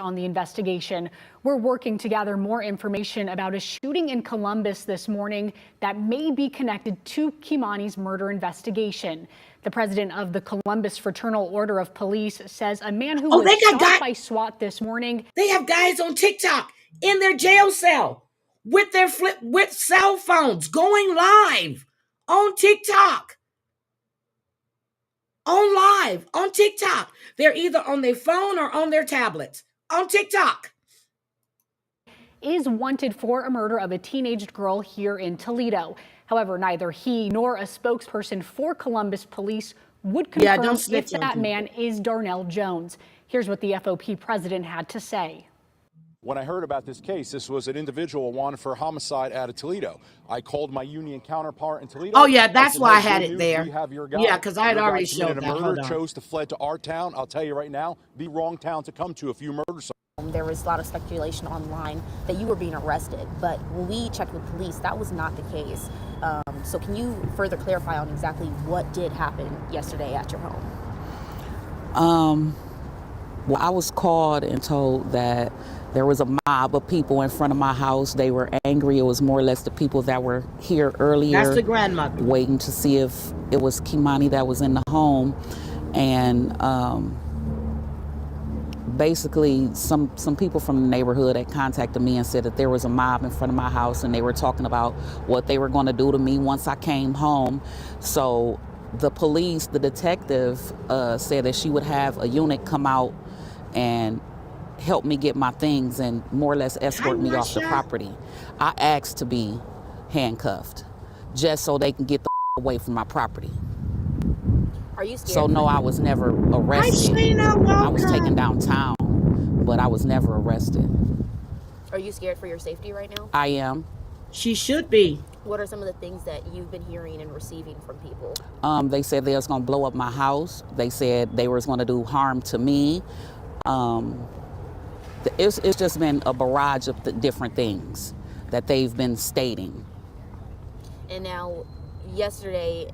On the investigation, we're working to gather more information about a shooting in Columbus this morning that may be connected to Kimani's murder investigation. The president of the Columbus Fraternal Order of Police says a man who was shot by SWAT this morning. They have guys on TikTok in their jail cell with their with cell phones going live on TikTok. On TikTok. They're either on their phone or on their tablets. On TikTok. Is wanted for a murder of a teenage girl here in Toledo. However, neither he nor a spokesperson for Columbus police would confirm if that man is Darnell Jones. Here's what the FOP president had to say. When I heard about this case, this was an individual wanted for homicide out of Toledo. I called my union counterpart in Toledo. Oh, yeah, that's why I had it there. Yeah, because I had already showed that. Murder chose to fled to our town. I'll tell you right now, the wrong town to come to if you murder someone. There was a lot of speculation online that you were being arrested, but when we checked with police, that was not the case. So can you further clarify on exactly what did happen yesterday at your home? Well, I was called and told that there was a mob of people in front of my house. They were angry. It was more or less the people that were here earlier. That's the grandmother. Waiting to see if it was Kimani that was in the home. And basically some people from the neighborhood had contacted me and said that there was a mob in front of my house and they were talking about what they were going to do to me once I came home. So the police, the detective said that she would have a unit come out and help me get my things and more or less escort me off the property. I asked to be handcuffed just so they can get the away from my property. Are you scared? So no, I was never arrested. I was taken downtown, but I was never arrested. Are you scared for your safety right now? I am. She should be. What are some of the things that you've been hearing and receiving from people? They said they was gonna blow up my house. They said they was gonna do harm to me. It's just been a barrage of different things that they've been stating. And now, yesterday,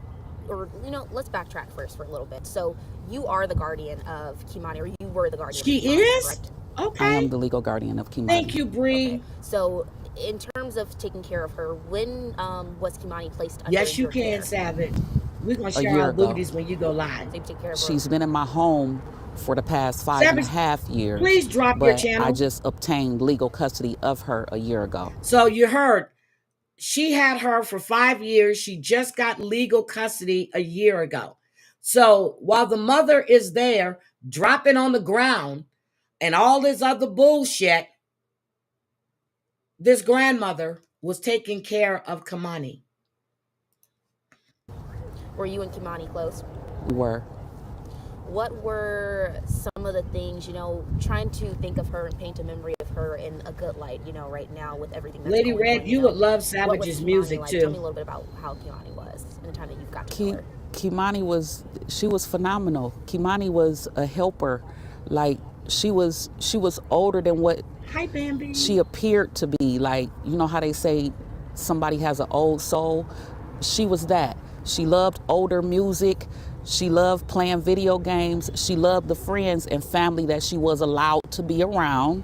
or let's backtrack first for a little bit. So you are the guardian of Kimani, or you were the guardian. She of Kimani, is? correct? Okay. I am the legal guardian of Kimani. Thank you, Bree. Okay. So in terms of taking care of her, when was Kimani placed under Yes, you your can, care? Savage. We're going to A share year our ago. booties when you go live. So you take care of her. She's been in my home for the past 5.5 years. Please drop your but channel. I just obtained legal custody of her a year ago. So you heard, she had her for 5 years. She just got legal custody a year ago. So while the mother is there dropping on the ground and all this other bullshit, this grandmother was taking care of Kimani. Were you and Kimani close? We were. What were some of the things, trying to think of her and paint a memory of her in a good light, right now with everything that's Lady going Red, on, you would love Savage's Kimani music like? too. Tell me a little bit about how Kimani was in the time that you've got to know her. Kimani was phenomenal. Kimani was a helper. Like she was older than what Hi, Bambi. she appeared to be. Like, you know how they say somebody has an old soul? She was that. She loved older music. She loved playing video games. She loved the friends and family that she was allowed to be around.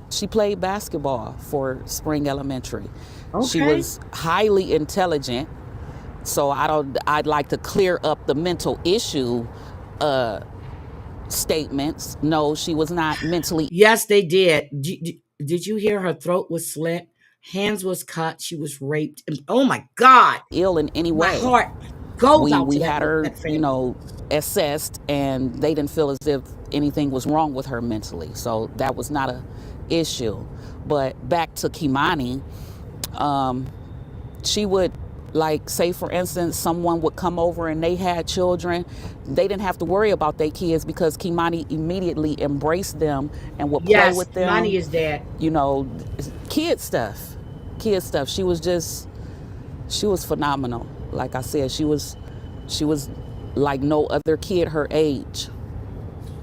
She played basketball for Spring Elementary. Okay. She was highly intelligent. So I'd like to clear up the mental issue statements. No, she was not mentally. Yes, they did. Did you hear her throat was slit? Hands was cut. She was raped. And oh my God. Ill in any way. My heart goes out to We that, had her, that family. assessed, and they didn't feel as if anything was wrong with her mentally. So that was not a issue. But back to Kimani, she would, like, say for instance, someone would come over and they had children. They didn't have to worry about their kids because Kimani immediately embraced them and would play with them. Kimani is dead. Kid stuff. She was phenomenal. Like I said, she was like no other kid her age.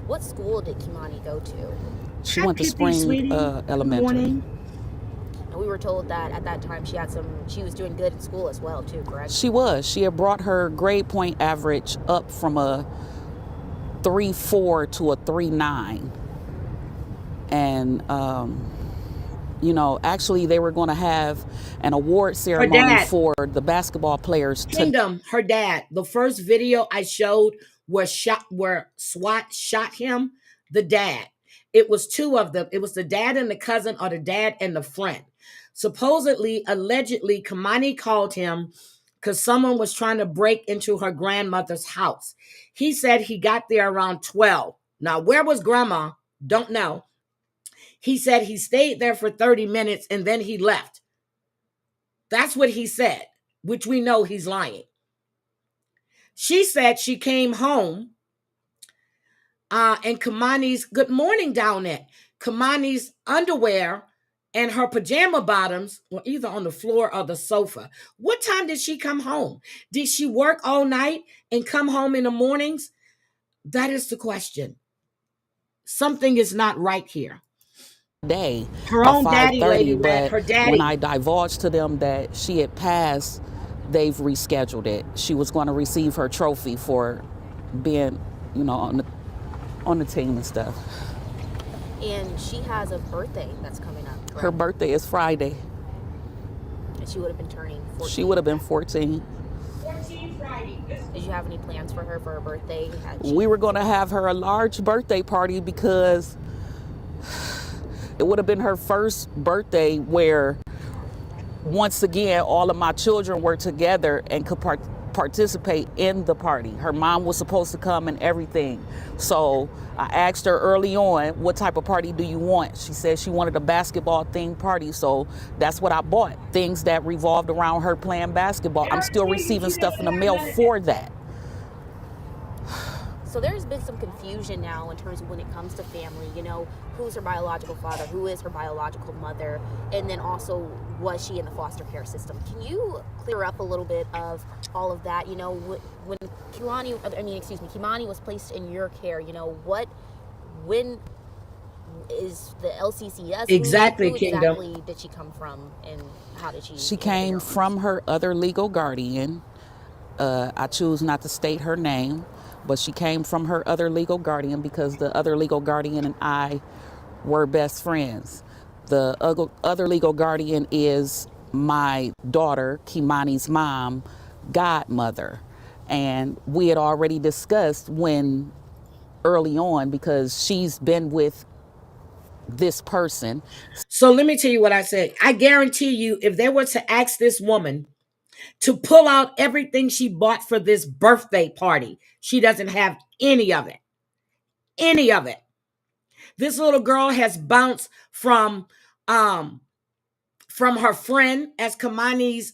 What school did Kimani go to? She went to Spring Elementary. And we were told that at that time she was doing good in school as well too, correct? She was. She had brought her grade point average up from a 3.4 to a 3.9. And actually they were going to have an award ceremony for the basketball players. Her dad, the first video I showed where SWAT shot him, the dad. It was two of them. It was the dad and the cousin, or the dad and the friend. Supposedly, allegedly, Kimani called him because someone was trying to break into her grandmother's house. He said he got there around 12. Now, where was grandma? Don't know. He said he stayed there for 30 minutes and then he left. That's what he said, which we know he's lying. She said she came home and Kimani's, good morning down there, Kimani's underwear and her pajama bottoms were either on the floor or the sofa. What time did she come home? Did she work all night and come home in the mornings? That is the question. Something is not right here. Day, her own daddy, Lady Red, her daddy. When I divulged to them that she had passed, they've rescheduled it. She was going to receive her trophy for being, on the team and stuff. And she has a birthday that's coming up, correct? Her birthday is Friday. And she would have been turning 14. She would have been 14. 14 Friday. Did you have any plans for her birthday? We were going to have her a large birthday party because it would have been her first birthday where, once again, all of my children were together and could participate in the party. Her mom was supposed to come and everything. So I asked her early on, what type of party do you want? She said she wanted a basketball themed party. So that's what I bought, things that revolved around her playing basketball. I'm still receiving stuff in the mail for that. So there's been some confusion now in terms of when it comes to family, you know, who's her biological father, who is her biological mother, and then also was she in the foster care system? Can you clear up a little bit of all of that? You know, when Kimani was placed in your care, you know, when is the LCCS? Exactly, who Kingdom. exactly did she come from, and how did she? She came from her other legal guardian. I choose not to state her name, but she came from her other legal guardian because the other legal guardian and I were best friends. The other legal guardian is my daughter, Kimani's mom, godmother. And we had already discussed early on, because she's been with this person. So let me tell you what I said. I guarantee you, if they were to ask this woman to pull out everything she bought for this birthday party, she doesn't have any of it. Any of it. This little girl has bounced from her friend as Kimani's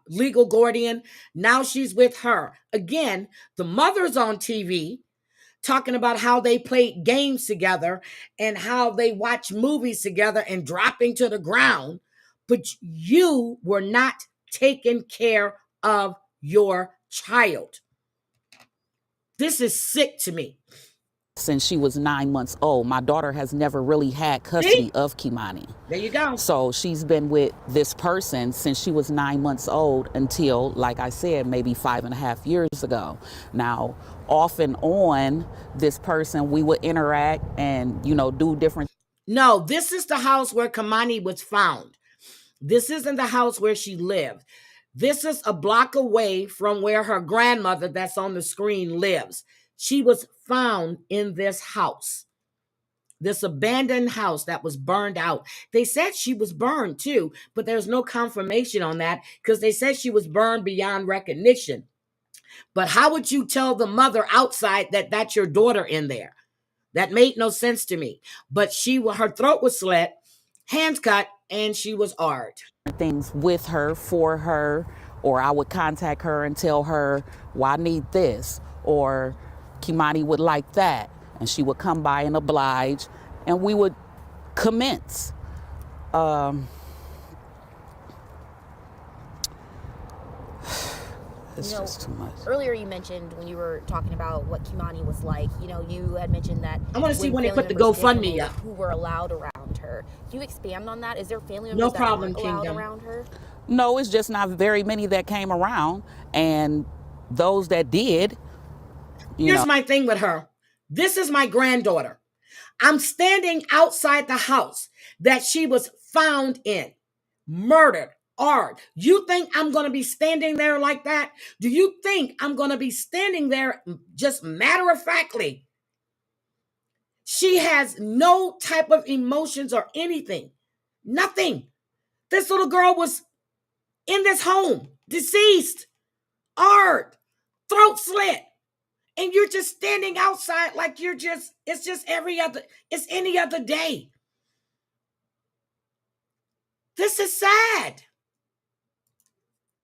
legal guardian. Now she's with her. Again, the mother's on TV talking about how they played games together and how they watch movies together and dropping to the ground. But you were not taking care of your child. This is sick to me. Since she was 9 months old, my daughter has never really had custody of Kimani. There you go. So she's been with this person since she was 9 months old until, like I said, maybe 5.5 years ago. Now, off and on, this person, we would interact and, you know, do different. No, this is the house where Kimani was found. This isn't the house where she lived. This is a block away from where her grandmother that's on the screen lives. She was found in this house, this abandoned house that was burned out. They said she was burned too, but there's no confirmation on that because they said she was burned beyond recognition. But how would you tell the mother outside that that's your daughter in there? That made no sense to me. But her throat was slit, hands cut, and she was AR'd. Things with her, for her, or I would contact her and tell her, well, I need this, or Kimani would like that, and she would come by and oblige, and we would commence. It's just too much. Earlier you mentioned when you were talking about what Kimani was like, you know, you had mentioned that I want to see when they put the GoFundMe up. Who were allowed around her. Can you expand on that? Is there family members that weren't allowed around her? No, it's just not very many that came around, and those that did, Here's my thing with her. This is my granddaughter. I'm standing outside the house that she was found in, murdered, AR'd. You think I'm going to be standing there like that? Do you think I'm going to be standing there just matter-of-factly? She has no type of emotions or anything. Nothing. This little girl was in this home, deceased, AR'd, throat slit. And you're just standing outside like it's just any other day. This is sad.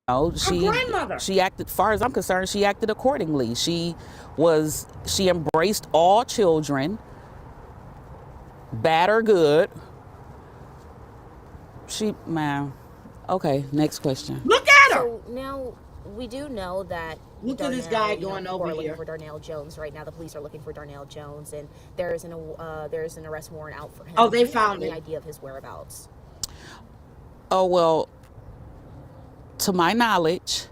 No, she acted, as far as I'm concerned, she acted accordingly. She embraced all children, bad or good. Okay, next question. Look at her. So now we do know that look at this guy going over here. Looking for Darnell Jones right now. The police are looking for Darnell Jones, and there is an arrest warrant out for him. Oh, they found an idea of his whereabouts. Oh well, to my knowledge,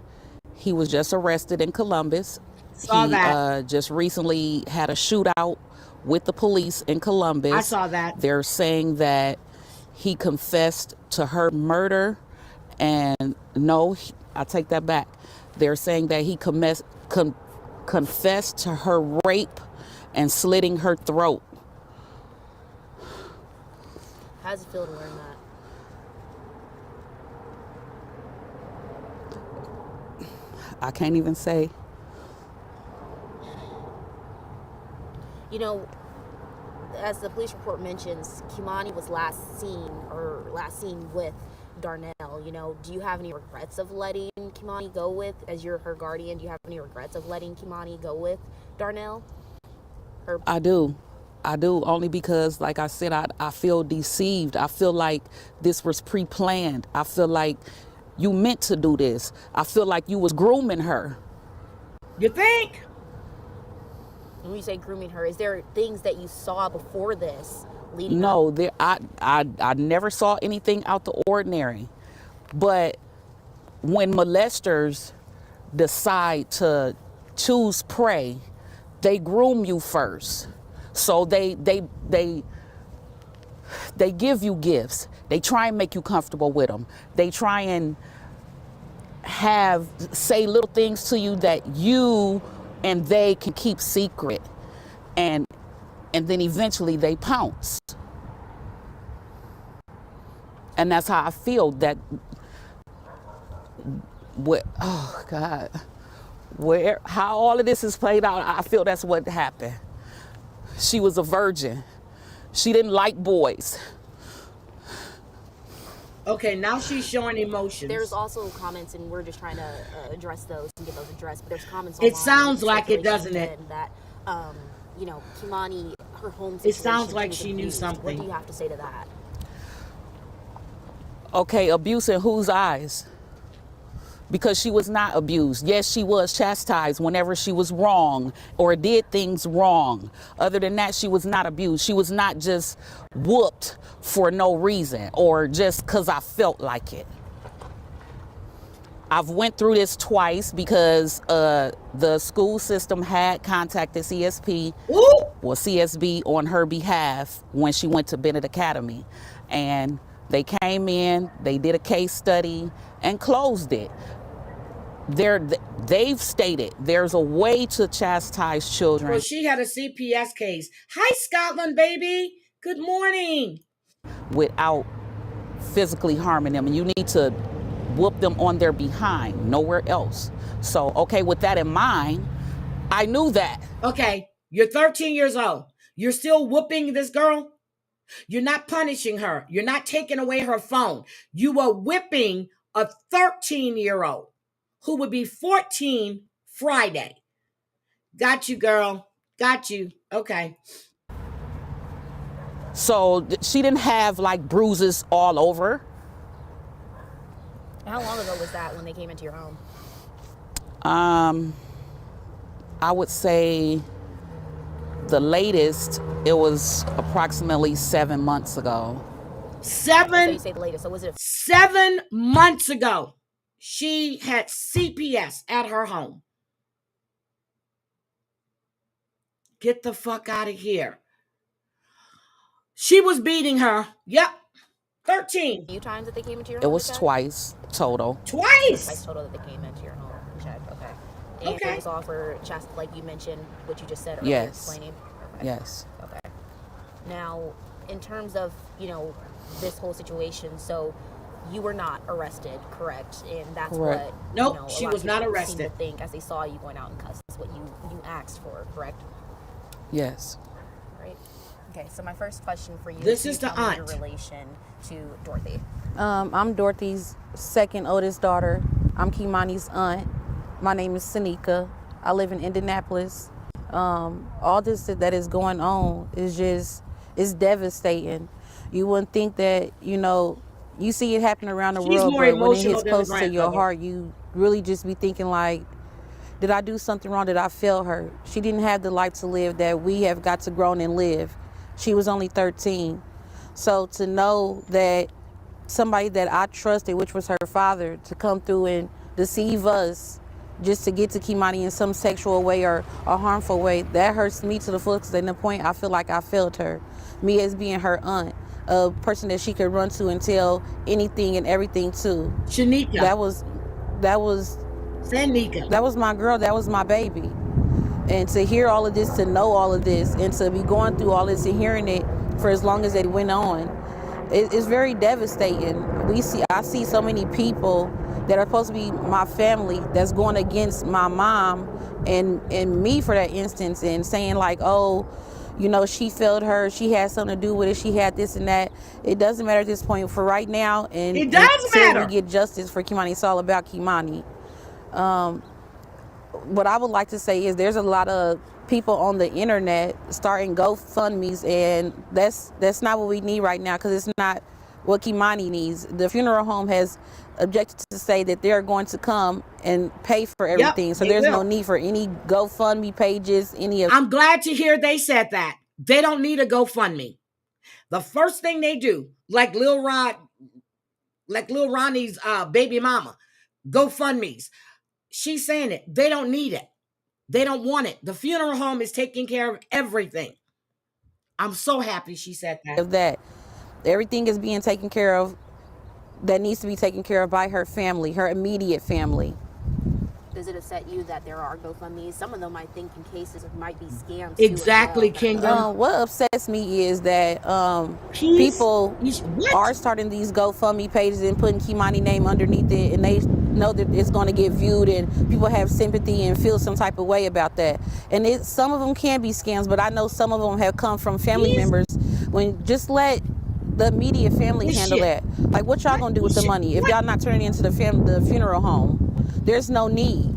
he was just arrested in Columbus. Saw that. Just recently had a shootout with the police in Columbus. I saw that. They're saying that he confessed to her murder, and no, I take that back. They're saying that he confessed to her rape and slitting her throat. How does it feel to learn that? I can't even say. You know, as the police report mentions, Kimani was last seen with Darnell. You know, do you have any regrets of letting Kimani go with, as you're her guardian, do you have any regrets of letting Kimani go with Darnell? I do, only because, like I said, I feel deceived. I feel like this was pre-planned. I feel like you meant to do this. I feel like you was grooming her. You think? When you say grooming her, is there things that you saw before this leading No, up? I never saw anything out the ordinary. But when molesters decide to choose prey, they groom you first. So they give you gifts. They try and make you comfortable with them. They try and say little things to you that you and they can keep secret, and then eventually they pounce. And that's how I feel that, oh God, how all of this is played out, I feel that's what happened. She was a virgin. She didn't like boys. Okay, now she's showing emotions. There's also comments, and we're just trying to address those and get those addressed. But there's comments. It sounds like it, doesn't it? That, you know, Kimani, her home situation. It sounds like she knew something. What do you have to say to that? Okay, abuse in whose eyes? Because she was not abused. Yes, she was chastised whenever she was wrong or did things wrong. Other than that, she was not abused. She was not just whooped for no reason or just because I felt like it. I've went through this twice because the school system had contacted CSP or CSB on her behalf when she went to Bennett Academy. And they came in, they did a case study and closed it. They've stated there's a way to chastise children. Well, she had a CPS case. Hi, Scotland, baby. Good morning. Without physically harming them. And you need to whoop them on their behind, nowhere else. So, okay, with that in mind, I knew that. Okay, you're 13 years old. You're still whooping this girl? You're not punishing her. You're not taking away her phone. You are whipping a 13-year-old who would be 14 Friday. Got you, girl. Got you. Okay. So she didn't have like bruises all over. How long ago was that when they came into your home? I would say the latest, it was approximately 7 months ago. So you say the latest. So was it 7 months ago? She had CPS at her home. Get the fuck out of here. She was beating her. Yep. 13. a few times that they came into your It home? was twice total. Twice total that they came into your home. Check. Okay. And Okay. it was all for like you mentioned, what you just said earlier. Yes. Explaining. Okay. Yes. Okay. Now, in terms of, you know, this whole situation, so you were not arrested, correct? And that's Correct. what Nope, you know, a she lot of was not people arrested. seem to think as they saw you going out and cuss. That's what you asked for, correct? Yes. Right. Okay. So my first question for you. This can is you the tell me aunt. your relation to Dorothy. I'm Dorothy's second oldest daughter. I'm Kimani's aunt. My name is Sanika. I live in Indianapolis. All this that is going on is devastating. You wouldn't think that, you know, you see it happen around the She's world, more but when it emotional hits than the close to your grandmother. heart, you really just be thinking like, did I do something wrong? Did I fail her? She didn't have the life to live that we have got to grow and live. She was only 13. So to know that somebody that I trusted, which was her father, to come through and deceive us just to get to Kimani in some sexual way or a harmful way, that hurts me to the fullest. And the point I feel like I failed her. Me as being her aunt, a person that she could run to and tell anything and everything to. Shanika. That was Sanika. That was my girl. That was my baby. And to hear all of this, to know all of this, and to be going through all this and hearing it for as long as it went on, it's very devastating. I see so many people that are supposed to be my family that's going against my mom and me for that instance, and saying like, oh, you know, she failed her, she had something to do with it, she had this and that. It doesn't matter at this point for right now, and it does until matter. we get justice for Kimani. It's all about Kimani. What I would like to say is there's a lot of people on the internet starting GoFundMes, and that's not what we need right now, because it's not what Kimani needs. The funeral home has objected to say that they're going to come and pay for everything. Yep, so there's no need for any GoFundMe pages, any of. I'm glad to hear they said that. They don't need a GoFundMe. The first thing they do, like Lil Ronnie's baby mama, GoFundMes. She's saying it. They don't need it. They don't want it. The funeral home is taking care of everything. I'm so happy she said that. Of that. Everything is being taken care of that needs to be taken care of by her family, her immediate family. Does it upset you that there are GoFundMes? Some of them, I think, in cases might be scams. Exactly, too, Kingdom. What upsets me is that people are starting these GoFundMe pages and putting Kimani name underneath it, and they know that it's going to get viewed, and people have sympathy and feel some type of way about that. And some of them can be scams, but I know some of them have come from family members. When just let the immediate family handle that. Like, what y'all gonna do with the money if y'all not turning it into the funeral home? There's no need.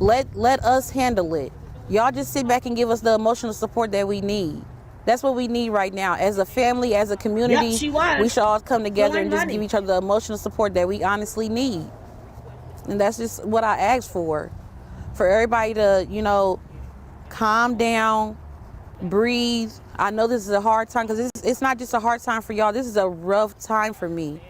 Let us handle it. Y'all just sit back and give us the emotional support that we need. That's what we need right now. As a family, as a community, we should all come together and just give each other the emotional support that we honestly need. And that's just what I asked for everybody to, you know, calm down, breathe. I know this is a hard time, because it's not just a hard time for y'all. This is a rough time for me.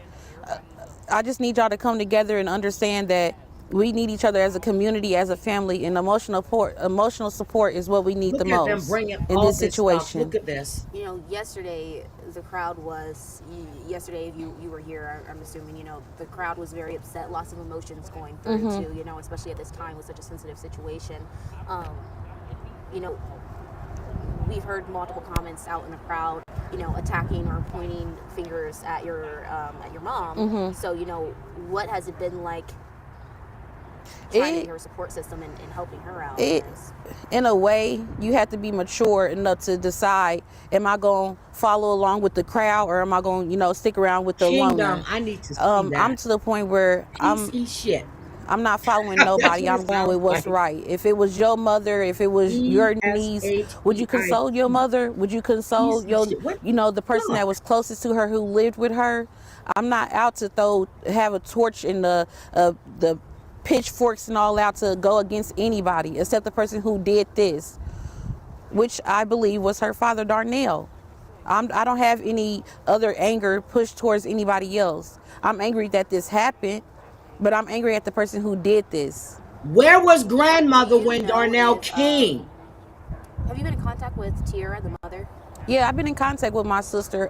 I just need y'all to come together and understand that we need each other as a community, as a family, and emotional support is what we need the most in this situation. Look at this. You know, yesterday the crowd was. Yesterday, if you were here, I'm assuming. You know, the crowd was very upset. Lots of emotions going through too. You know, especially at this time with such a sensitive situation. You know, we've heard multiple comments out in the crowd, you know, attacking or pointing fingers at your mom. So, you know, what has it been like trying to get her support system and helping her out? In a way, you have to be mature enough to decide, am I going to follow along with the crowd, or am I going to, you know, stick around with the loner? I need to see that. I'm to the point where I'm not following nobody. I'm going with what's right. If it was your mother, if it was your niece, would you console your mother? Would you console the person that was closest to her, who lived with her? I'm not out to have a torch in the pitchforks and all out to go against anybody except the person who did this, which I believe was her father, Darnell. I don't have any other anger pushed towards anybody else. I'm angry that this happened, but I'm angry at the person who did this. Where was grandmother when Darnell came? Have you been in contact with Tiara, the mother? Yeah, I've been in contact with my sister.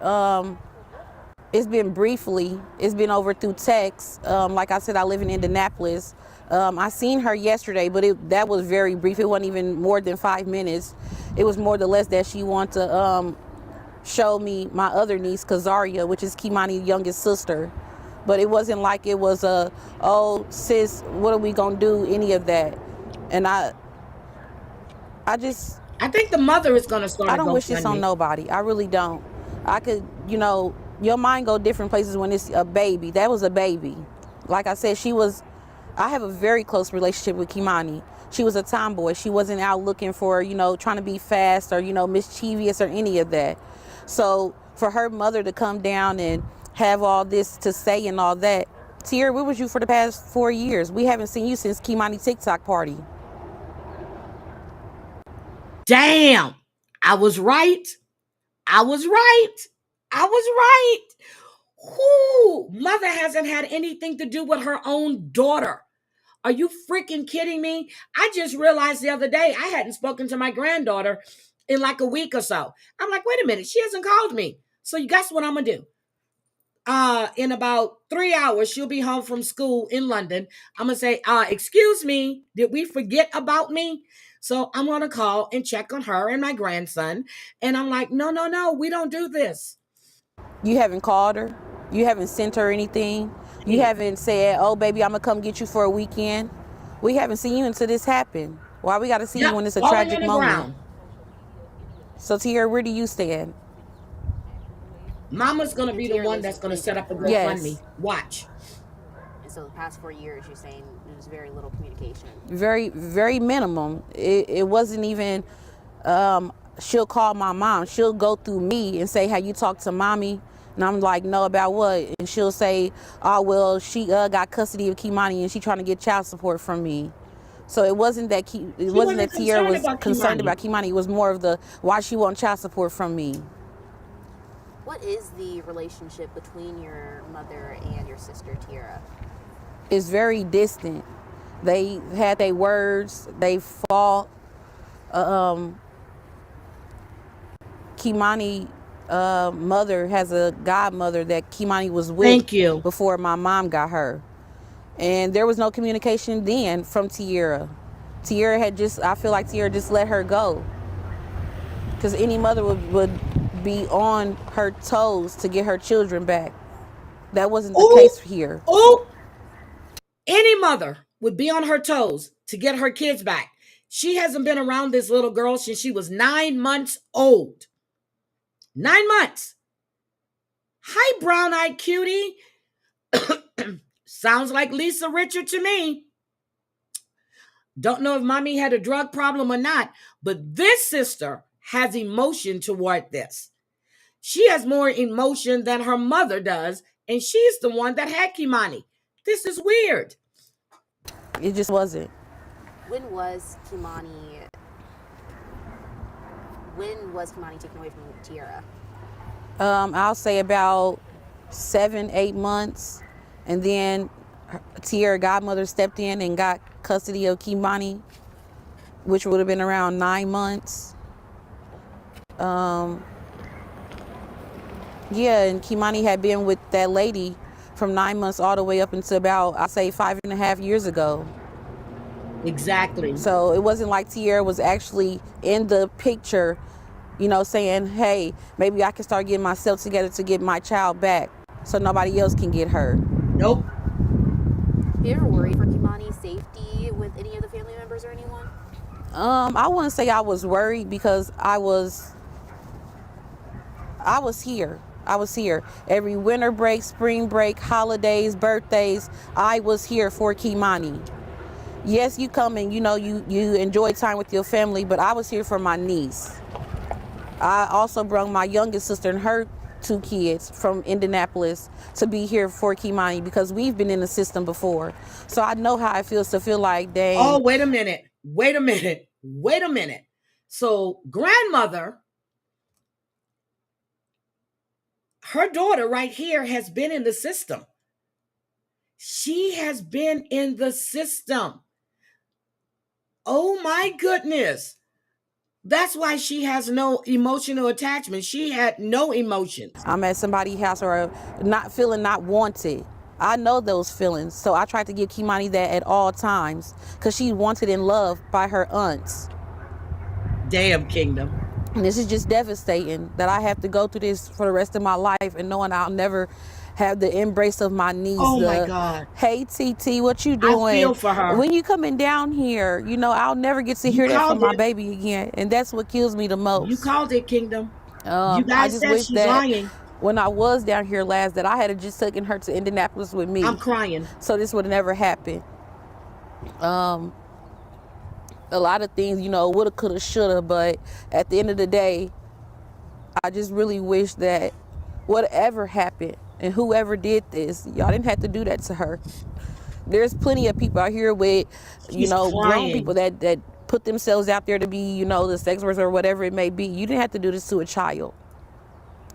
It's been briefly. It's been over through text. Like I said, I live in Indianapolis. I seen her yesterday, but that was very brief. It wasn't even more than 5 minutes. It was more or less that she wanted to show me my other niece, Kazaria, which is Kimani's youngest sister. But it wasn't like it was oh, sis, what are we going to do, any of that. And I think the mother is going to start. I don't wish this on nobody. I really don't. I could, you know, your mind go different places when it's a baby. That was a baby. Like I said, I have a very close relationship with Kimani. She was a tomboy. She wasn't out looking for, you know, trying to be fast or, you know, mischievous or any of that. So for her mother to come down and have all this to say and all that, Tiara, where was you for the past 4 years? We haven't seen you since Kimani TikTok party. Damn, I was right. Whoo, mother hasn't had anything to do with her own daughter. Are you freaking kidding me? I just realized the other day I hadn't spoken to my granddaughter in like a week or so. I'm like, wait a minute, she hasn't called me. So you guess what I'm gonna do? in about 3 hours, she'll be home from school in London. I'm going to say, excuse me, did we forget about me? So I'm going to call and check on her and my grandson. And I'm like, no, we don't do this. You haven't called her? You haven't sent her anything? You haven't said, oh, baby, I'm going to come get you for a weekend? We haven't seen you until this happened. Why we got to see you when it's a tragic moment? Ground. So, Tierra, where do you stand? Mama's going to be the one that's going to set up a GoFundMe. Yes. Watch. And so the past 4 years, you're saying there was very little communication. Very, very minimum. It wasn't even, she'll call my mom. She'll go through me and say, have you talked to mommy? And I'm like, no, about what? And she'll say, oh, well, she got custody of Kimani and she trying to get child support from me. So it wasn't that Tierra was concerned about Kimani. It was more of the why she want child support from me. What is the relationship between your mother and your sister, Tierra? It's very distant. They had their words. They fought. Kimani mother has a godmother that Kimani was with before my mom got her. And there was no communication then from Tierra. Tierra had I feel like Tierra just let her go. Because any mother would be on her toes to get her children back. That wasn't the case here. Any mother would be on her toes to get her kids back. She hasn't been around this little girl since she was 9 months old. 9 months. Hi, brown-eyed cutie. Sounds like Lisa Richard to me. Don't know if mommy had a drug problem or not, but this sister has emotion toward this. She has more emotion than her mother does, and she's the one that had Kimani. This is weird. It just wasn't. When was Kimani taken away from Tierra? I'll say about 7-8 months. And then Tierra godmother stepped in and got custody of Kimani, which would have been around 9 months. And Kimani had been with that lady from 9 months all the way up until about, I'll say 5.5 years ago. Exactly. So it wasn't like Tierra was actually in the picture, saying, hey, maybe I can start getting myself together to get my child back so nobody else can get her. Nope. Have you ever worried for Kimani's safety with any of the family members or anyone? I wouldn't say I was worried because I was here. I was here. Every winter break, spring break, holidays, birthdays, I was here for Kimani. Yes, you come and you enjoy time with your family, but I was here for my niece. I also brought my youngest sister and her 2 kids from Indianapolis to be here for Kimani because we've been in the system before. So I know how it feels to feel like, dang. Oh, wait a minute. So grandmother, her daughter right here has been in the system. She has been in the system. Oh my goodness. That's why she has no emotional attachment. She had no emotions. I'm at somebody's house or not feeling not wanted. I know those feelings. So I tried to give Kimani that at all times because she's wanted and loved by her aunts. Damn, Kingdom. And this is just devastating that I have to go through this for the rest of my life and knowing I'll never have the embrace of my niece. Oh my God. Hey, TT, what you doing? I feel for her. When you coming down here, I'll never get to hear that from my baby again. And that's what kills me the most. You called it, Kingdom. You guys I just said wish she's that lying. When I was down here last, that I had just taken her to Indianapolis with me. I'm crying. So this would have never happened. A lot of things, woulda, coulda, shoulda, but at the end of the day, I just really wish that whatever happened and whoever did this, y'all didn't have to do that to her. There's plenty of people out here with, grown people that put themselves out there to be, the sex workers or whatever it may be. You didn't have to do this to a child.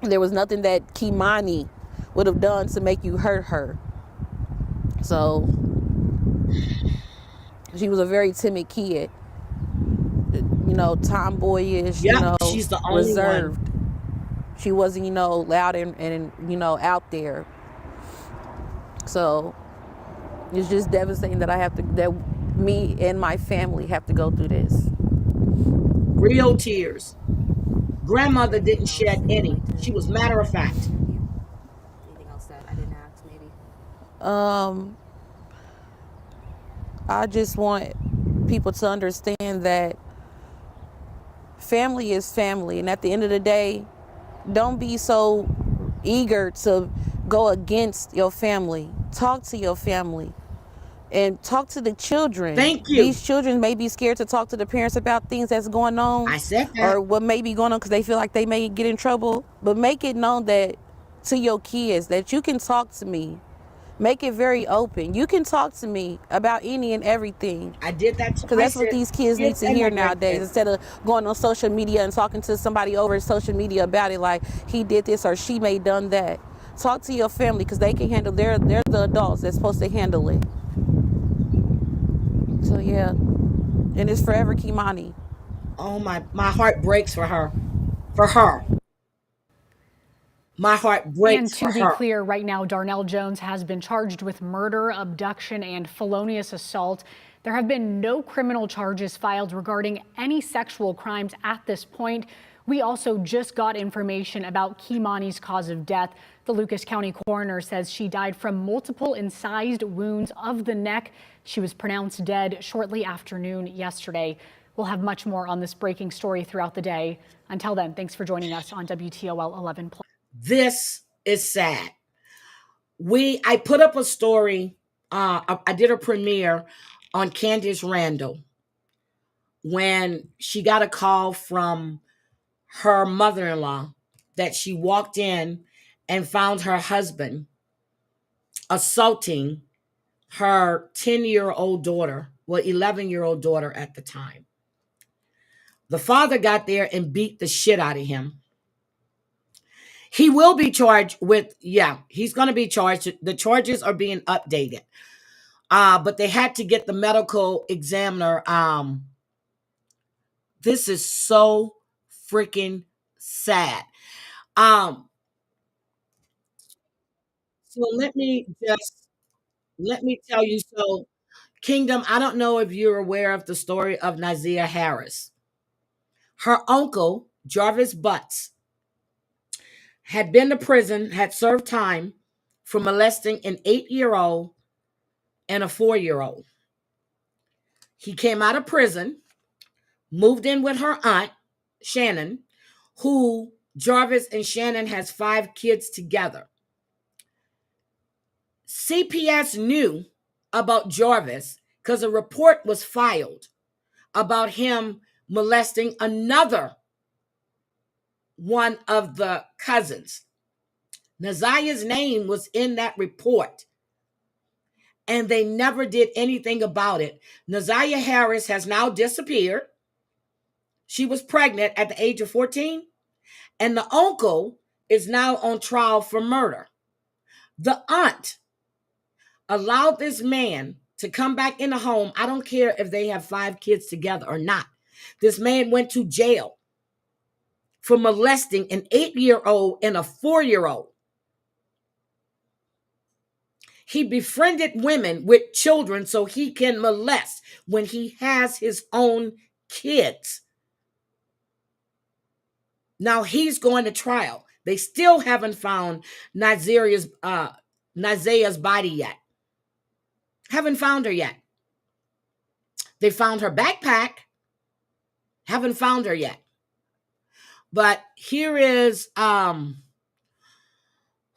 There was nothing that Kimani would have done to make you hurt her. So she was a very timid kid, tomboyish, she's the only reserved. One. She wasn't, loud and out there. So it's just devastating that me and my family have to go through this. Real tears. Grandmother didn't shed any. She was matter of fact. Anything else that I didn't ask, maybe? I just want people to understand that family is family, and at the end of the day, don't be so eager to go against your family. Talk to your family and talk to the children. Thank you. These children may be scared to talk to the parents about things that's going on. I said that. Or what may be going on because they feel like they may get in trouble. But make it known that to your kids that you can talk to me. Make it very open. You can talk to me about any and everything. I did that to because that's what these kids need to hear nowadays. Instead of going on social media and talking to somebody over social media about it, like he did this or she may done that. Talk to your family because they can handle. They're the adults that's supposed to handle it. So yeah, and it's forever Kimani. Oh my heart breaks for her. For her. My heart breaks And to for be her. clear, right now, Darnell Jones has been charged with murder, abduction, and felonious assault. There have been no criminal charges filed regarding any sexual crimes at this point. We also just got information about Kimani's cause of death. The Lucas County coroner says she died from multiple incised wounds of the neck. She was pronounced dead shortly after noon yesterday. We'll have much more on this breaking story throughout the day. Until then, thanks for joining us on WTOL 11. This is sad. I put up a story. I did a premiere on Candace Randall when she got a call from her mother-in-law that she walked in and found her husband assaulting her 10-year-old daughter, 11-year-old daughter at the time. The father got there and beat the shit out of him. He will be charged with, he's going to be charged. The charges are being updated. But they had to get the medical examiner. This is so freaking sad. So let me tell you. So, Kingdom, I don't know if you're aware of the story of Nazia Harris. Her uncle, Jarvis Butts, had been to prison, had served time for molesting an 8-year-old and a 4-year-old. He came out of prison, moved in with her aunt, Shannon, who Jarvis and Shannon has 5 kids together. CPS knew about Jarvis because a report was filed about him molesting another one of the cousins. Nazia's name was in that report, and they never did anything about it. Nazia Harris has now disappeared. She was pregnant at the age of 14, and the uncle is now on trial for murder. The aunt allowed this man to come back in the home. I don't care if they have 5 kids together or not. This man went to jail for molesting an 8-year-old and a 4-year-old. He befriended women with children so he can molest when he has his own kids. Now he's going to trial. They still haven't found Nazia's body yet. Haven't found her yet. They found her backpack. Haven't found her yet. But here is,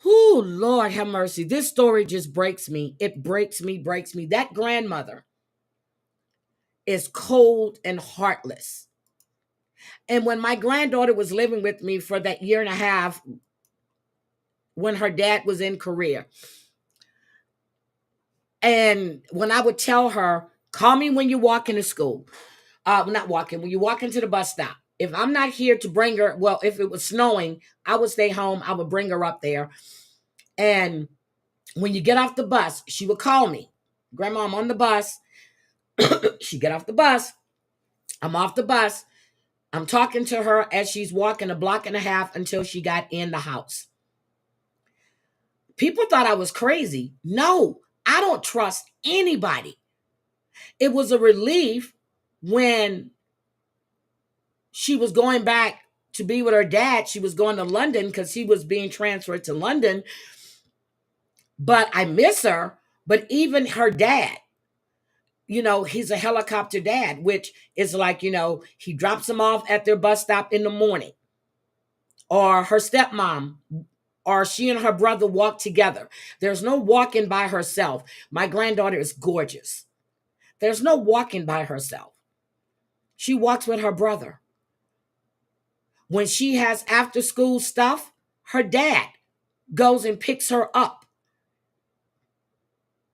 Lord have mercy. This story just breaks me. It breaks me. That grandmother is cold and heartless. And when my granddaughter was living with me for that year and a half, when her dad was in Korea, and when I would tell her, call me when you walk into school, when you walk into the bus stop. If I'm not here to bring her, well, if it was snowing, I would stay home. I would bring her up there. And when you get off the bus, she would call me. Grandma, I'm on the bus. She get off the bus. I'm off the bus. I'm talking to her as she's walking a block and a half until she got in the house. People thought I was crazy. No, I don't trust anybody. It was a relief when she was going back to be with her dad. She was going to London because he was being transferred to London. But I miss her. But even her dad, he's a helicopter dad, which is like, he drops them off at their bus stop in the morning. Or her stepmom, or she and her brother walk together. There's no walking by herself. My granddaughter is gorgeous. There's no walking by herself. She walks with her brother. When she has after school stuff, her dad goes and picks her up.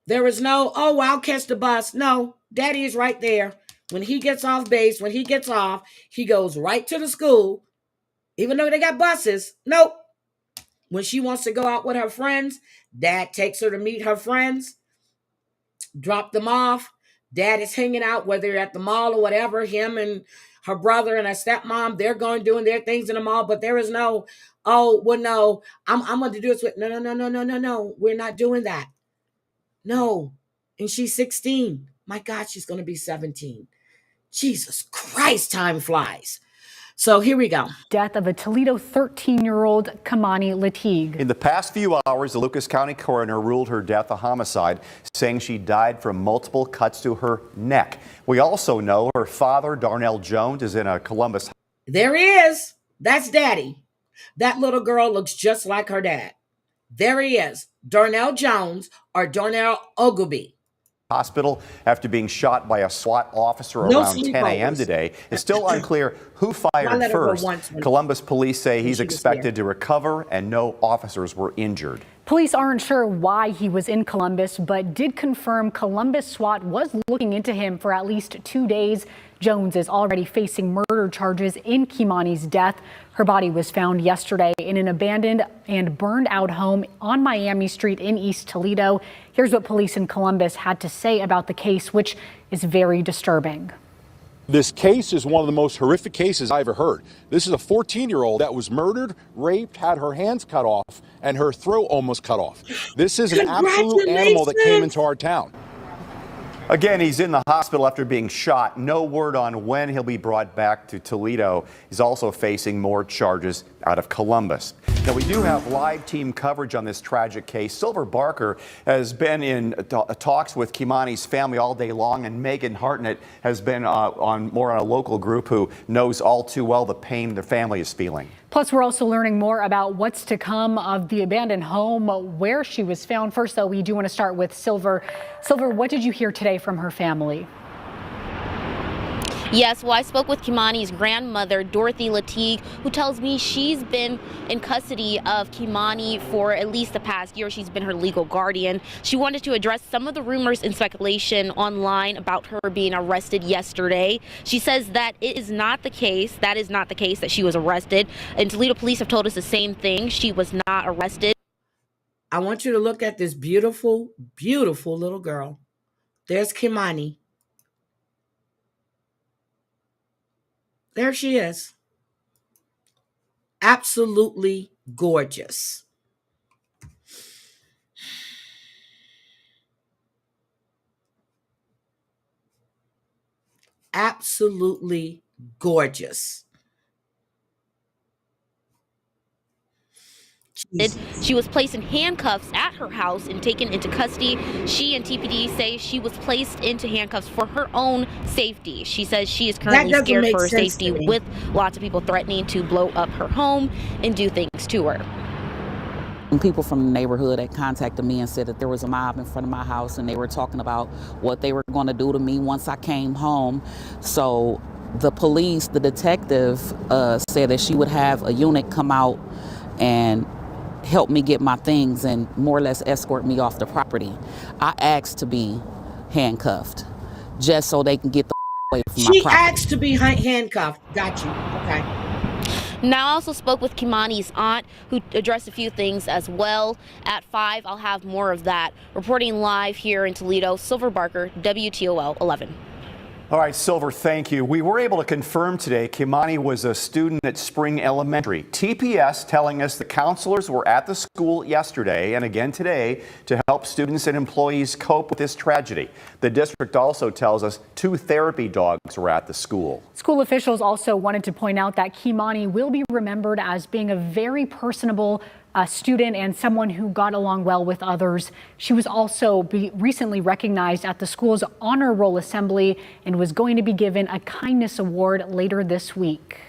There is no, oh, I'll catch the bus. No, daddy is right there. When he gets off base, when he gets off, he goes right to the school. Even though they got buses, nope. When she wants to go out with her friends, dad takes her to meet her friends, drop them off. Dad is hanging out, whether you're at the mall or whatever. Him and her brother and her stepmom, they're going doing their things in the mall, but there is no, oh, well, no, I'm going to do this with, no. We're not doing that. No. And she's 16. My God, she's going to be 17. Jesus Christ, time flies. So here we go. Death of a Toledo 13-year-old Kimani Latigue. In the past few hours, the Lucas County coroner ruled her death a homicide, saying she died from multiple cuts to her neck. We also know her father, Darnell Jones, is in a Columbus. There he is. That's daddy. That little girl looks just like her dad. There he is. Darnell Jones or Darnell Ogilvy. Hospital after being shot by a SWAT officer around 10 a.m. today. It's still unclear who fired first. Columbus police say he's expected to recover and no officers were injured. Police aren't sure why he was in Columbus, but did confirm Columbus SWAT was looking into him for at least 2 days. Jones is already facing murder charges in Kimani's death. Her body was found yesterday in an abandoned and burned out home on Miami Street in East Toledo. Here's what police in Columbus had to say about the case, which is very disturbing. This case is one of the most horrific cases I ever heard. This is a 14-year-old that was murdered, raped, had her hands cut off, and her throat almost cut off. This is an absolute animal that came into our town. Again, he's in the hospital after being shot. No word on when he'll be brought back to Toledo. He's also facing more charges out of Columbus. Now, we do have live team coverage on this tragic case. Silver Barker has been in talks with Kimani's family all day long, and Megan Hartnett has been on a local group who knows all too well the pain their family is feeling. Plus, we're also learning more about what's to come of the abandoned home where she was found. First, though, we do want to start with Silver. Silver, what did you hear today from her family? Yes, well, I spoke with Kimani's grandmother, Dorothy Latigue, who tells me she's been in custody of Kimani for at least the past year. She's been her legal guardian. She wanted to address some of the rumors and speculation online about her being arrested yesterday. She says that it is not the case. That is not the case that she was arrested. And Toledo police have told us the same thing. She was not arrested. I want you to look at this beautiful, beautiful little girl. There's Kimani. There she is. Absolutely gorgeous. Absolutely gorgeous. She was placed in handcuffs at her house and taken into custody. She and TPD say she was placed into handcuffs for her own safety. She says she is currently scared for her safety, with lots of people threatening to blow up her home and do things to her. People from the neighborhood had contacted me and said that there was a mob in front of my house and they were talking about what they were going to do to me once I came home. So the police, the detective said that she would have a unit come out and help me get my things and more or less escort me off the property. I asked to be handcuffed just so they can get the away from my property. She asked to be handcuffed. Got you. Okay. Now, I also spoke with Kimani's aunt, who addressed a few things as well. At 5, I'll have more of that. Reporting live here in Toledo, Silver Barker, WTOL 11. All right, Silver, thank you. We were able to confirm today Kimani was a student at Spring Elementary. TPS telling us the counselors were at the school yesterday and again today to help students and employees cope with this tragedy. The district also tells us 2 therapy dogs were at the school. School officials also wanted to point out that Kimani will be remembered as being a very personable student and someone who got along well with others. She was also recently recognized at the school's honor roll assembly and was going to be given a kindness award later this week.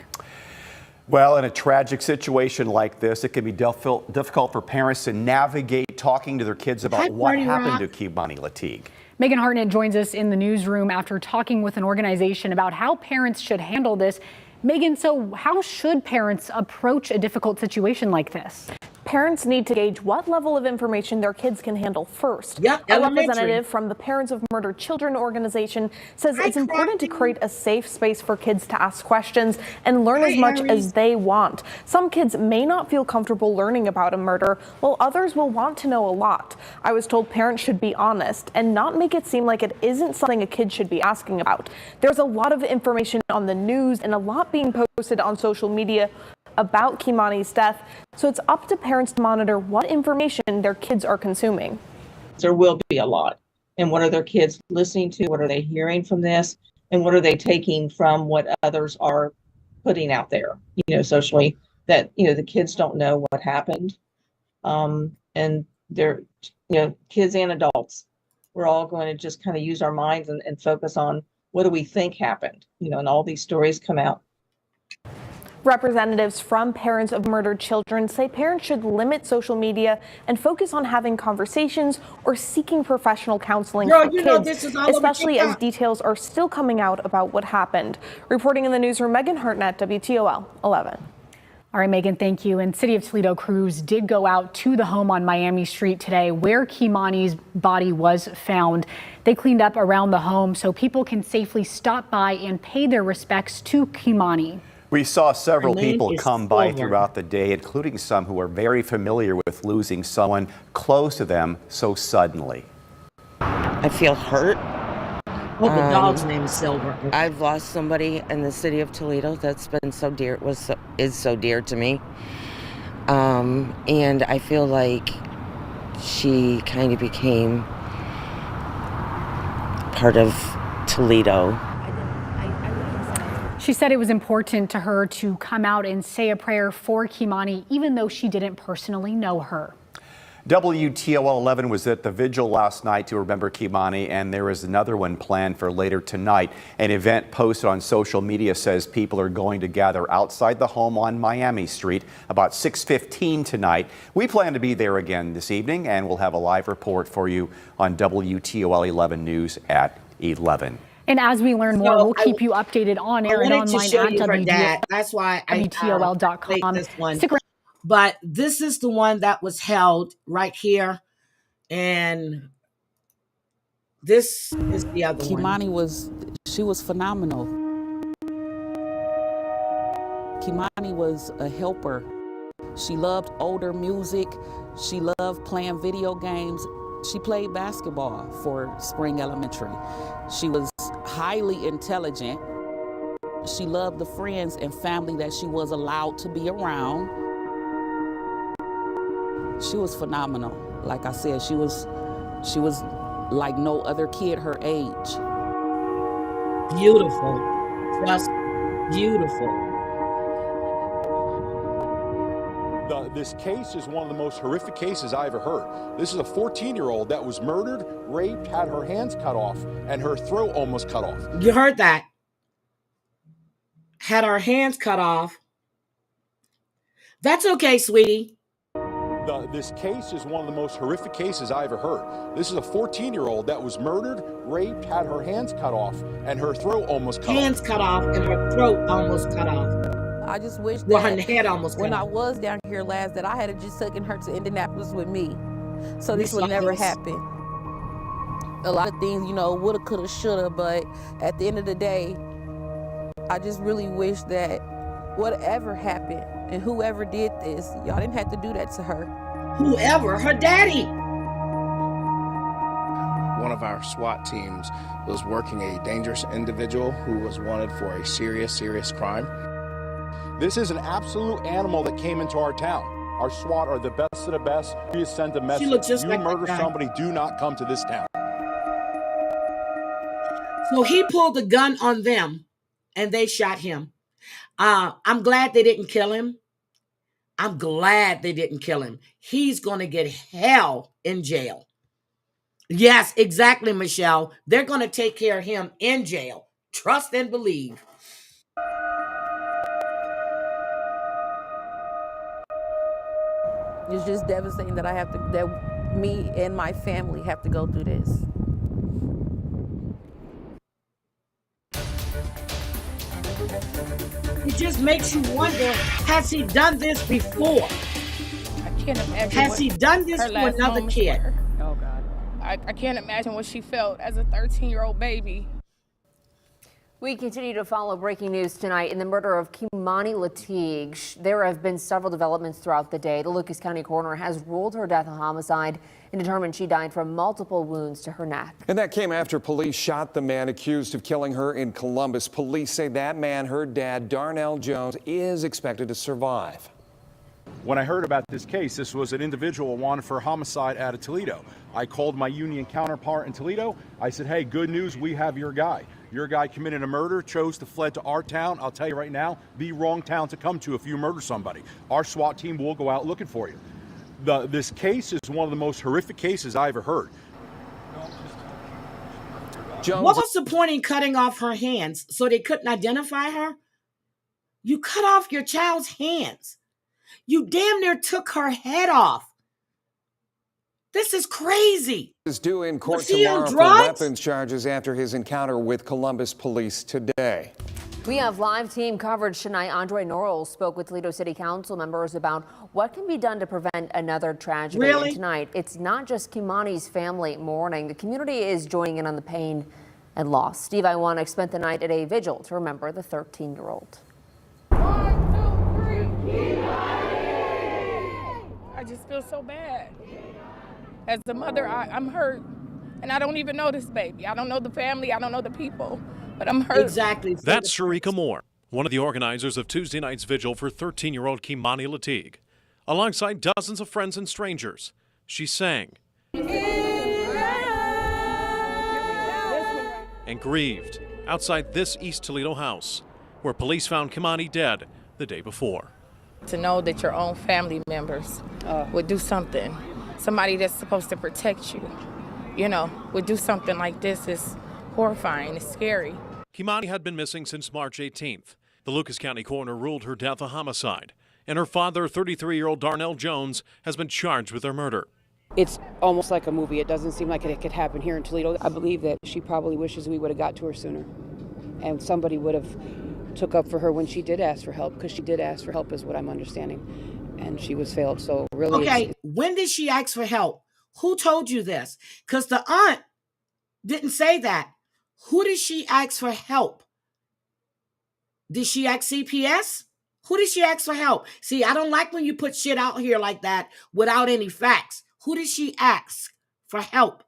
Well, in a tragic situation like this, it can be difficult for parents to navigate talking to their kids about what happened to Kimani Latigue. Megan Hartnett joins us in the newsroom after talking with an organization about how parents should handle this. Megan, so how should parents approach a difficult situation like this? Parents need to gauge what level of information their kids can handle first. Yep, a representative from the Parents of Murdered Children organization says it's important to create a safe space for kids to ask questions and learn as much as they want. Some kids may not feel comfortable learning about a murder, while others will want to know a lot. I was told parents should be honest and not make it seem like it isn't something a kid should be asking about. There's a lot of information on the news and a lot being posted on social media about Kimani's death, so it's up to parents to monitor what information their kids are consuming. There will be a lot. And what are their kids listening to? What are they hearing from this? And what are they taking from what others are putting out there, socially, that, the kids don't know what happened. And they're, kids and adults, we're all going to just kind of use our minds and focus on what do we think happened, and all these stories come out. Representatives from Parents of Murdered Children say parents should limit social media and focus on having conversations or seeking professional counseling for kids, especially as details are still coming out about what happened. Reporting in the newsroom, Megan Hartnett, WTOL 11. All right, Megan, thank you. And City of Toledo crews did go out to the home on Miami Street today where Kimani's body was found. They cleaned up around the home so people can safely stop by and pay their respects to Kimani. We saw several people come by throughout the day, including some who are very familiar with losing someone close to them so suddenly. I feel hurt. Well, the dog's name is Silver. I've lost somebody in the city of Toledo that's been so dear, is so dear to me. And I feel like she kind of became part of Toledo. She said it was important to her to come out and say a prayer for Kimani, even though she didn't personally know her. WTOL 11 was at the vigil last night to remember Kimani, and there is another one planned for later tonight. An event posted on social media says people are going to gather outside the home on Miami Street about 6:15 tonight. We plan to be there again this evening, and we'll have a live report for you on WTOL 11 News at 11. And as we learn more, we'll keep you updated on air and online at That's why I WTOL.com. This one. But this is the one that was held right here. And this is the other one. Kimani was phenomenal. Kimani was a helper. She loved older music. She loved playing video games. She played basketball for Spring Elementary. She was highly intelligent. She loved the friends and family that she was allowed to be around. She was phenomenal. Like I said, she was like no other kid her age. Beautiful, just beautiful. This case is one of the most horrific cases I ever heard. This is a 14-year-old that was murdered, raped, had her hands cut off, and her throat almost cut off. You heard that. Had her hands cut off. That's okay, sweetie. This case is one of the most horrific cases I ever heard. This is a 14-year-old that was murdered, raped, had her hands cut off, and her throat almost cut off. Hands cut off and her throat almost cut off. I just wish her that head almost when I was down here last that I had just taken her to Indianapolis with me. So this would never happen. A lot of things, woulda, coulda, shoulda, but at the end of the day, I just really wish that whatever happened and whoever did this, y'all didn't have to do that to her. Whoever, her daddy. one of our SWAT teams was working a dangerous individual who was wanted for a serious crime. This is an absolute animal that came into our town. Our SWAT are the best of the best. We just sent a message. just You like murder that guy. somebody, do not come to this town. So he pulled the gun on them and they shot him. I'm glad they didn't kill him. I'm glad they didn't kill him. He's going to get hell in jail. Yes, exactly, Michelle. They're going to take care of him in jail. Trust and believe. It's just devastating that that me and my family have to go through this. It just makes you wonder, has he done this before? I can't imagine. Has he done this to another kid? Oh, God. I can't imagine what she felt as a 13-year-old baby. We continue to follow breaking news tonight in the murder of Kimani Latigue. There have been several developments throughout the day. The Lucas County coroner has ruled her death a homicide and determined she died from multiple wounds to her neck. And that came after police shot the man accused of killing her in Columbus. Police say that man, her dad, Darnell Jones, is expected to survive. When I heard about this case, this was an individual wanted for homicide out of Toledo. I called my union counterpart in Toledo. I said, hey, good news, we have your guy. Your guy committed a murder, chose to fled to our town. I'll tell you right now, the wrong town to come to if you murder somebody. Our SWAT team will go out looking for you. This case is one of the most horrific cases I ever heard. What was the point in cutting off her hands so they couldn't identify her? You cut off your child's hands. You damn near took her head off. This is crazy. Is due in court Was he on tomorrow for drugs? weapons charges after his encounter with Columbus police today. We have live team coverage tonight. Andre Norrell spoke with Toledo City Council members about what can be done to prevent another tragedy. Really? And tonight, it's not just Kimani's family mourning. The community is joining in on the pain and loss. Steve Iwanek spent the night at a vigil to remember the 13-year-old. I just feel so bad. As a mother, I'm hurt. And I don't even know this baby. I don't know the family. I don't know the people. But I'm hurt. Exactly. That's Sharika Moore, one of the organizers of Tuesday night's vigil for 13-year-old Kimani Latigue. Alongside dozens of friends and strangers, she sang and grieved outside this East Toledo house, where police found Kimani dead the day before. To know that your own family members would do something, somebody that's supposed to protect you, would do something like this is horrifying. It's scary. Kimani had been missing since March 18th. The Lucas County coroner ruled her death a homicide, and her father, 33-year-old Darnell Jones, has been charged with her murder. It's almost like a movie. It doesn't seem like it could happen here in Toledo. I believe that she probably wishes we would have got to her sooner, and somebody would have took up for her when she did ask for help, because she did ask for help is what I'm understanding, and she was failed. So really, okay, when did she ask for help? Who told you this? Because the aunt didn't say that. Who did she ask for help? Did she ask CPS? Who did she ask for help? See, I don't like when you put shit out here like that without any facts. Who did she ask for help?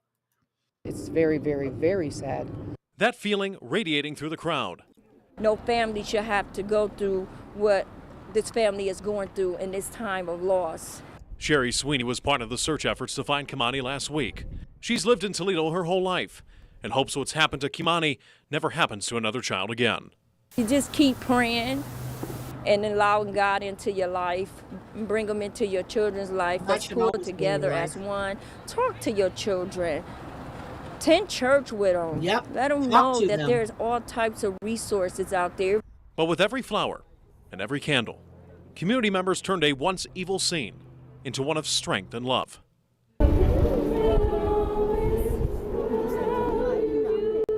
It's very, very, very sad. That feeling radiating through the crowd. No family should have to go through what this family is going through in this time of loss. Sherry Sweeney was part of the search efforts to find Kimani last week. She's lived in Toledo her whole life and hopes what's happened to Kimani never happens to another child again. You just keep praying and allowing God into your life, bring them into your children's life. Let's pull together as one. Talk to your children. Attend church with them. Yep. Let them know that there's all types of resources out there. But with every flower and every candle, community members turned a once evil scene into one of strength and love.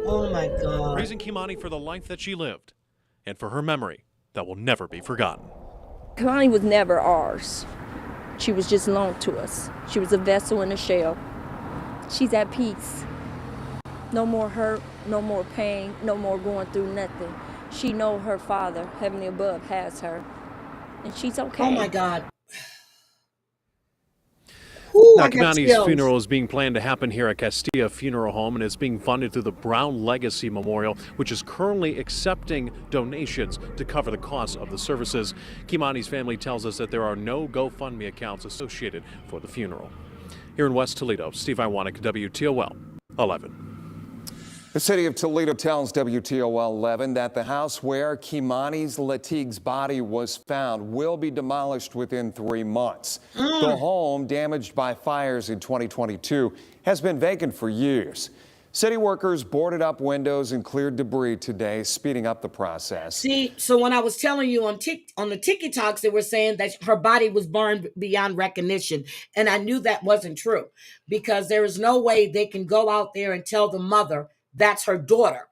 Oh my God. Praising Kimani for the life that she lived and for her memory that will never be forgotten. Kimani was never ours. She was just loaned to us. She was a vessel in a shell. She's at peace. No more hurt, no more pain, no more going through nothing. She know her Father, heavenly above, has her, and she's okay. Oh my God. Whew. Now, Kimani's funeral is being planned to happen here at Castilla Funeral Home, and it's being funded through the Brown Legacy Memorial, which is currently accepting donations to cover the costs of the services. Kimani's family tells us that there are no GoFundMe accounts associated for the funeral. Here in West Toledo, Steve Iwanek, WTOL 11. The city of Toledo tells WTOL 11 that the house where Kimani Latigue's body was found will be demolished within 3 months. The home, damaged by fires in 2022, has been vacant for years. City workers boarded up windows and cleared debris today, speeding up the process. See, so when I was telling you on the TikToks, they were saying that her body was burned beyond recognition. And I knew that wasn't true, because there is no way they can go out there and tell the mother that's her daughter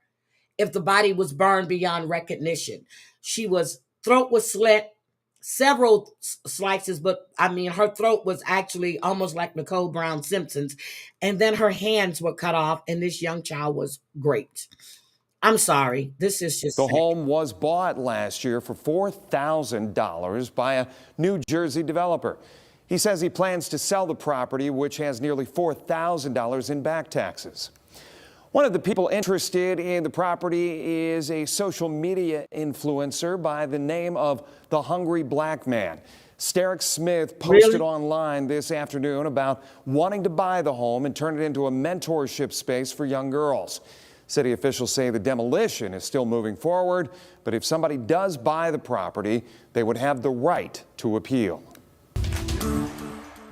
if the body was burned beyond recognition. Throat was slit, several slices, but I mean, her throat was actually almost like Nicole Brown Simpson's. And then her hands were cut off, and this young child was raped. I'm sorry. This is just The home was bought last year for $4,000 by a New Jersey developer. He says he plans to sell the property, which has nearly $4,000 in back taxes. One of the people interested in the property is a social media influencer by the name of The Hungry Black Man. Sterick Smith posted online this afternoon about wanting to buy the home and turn it into a mentorship space for young girls. City officials say the demolition is still moving forward, but if somebody does buy the property, they would have the right to appeal.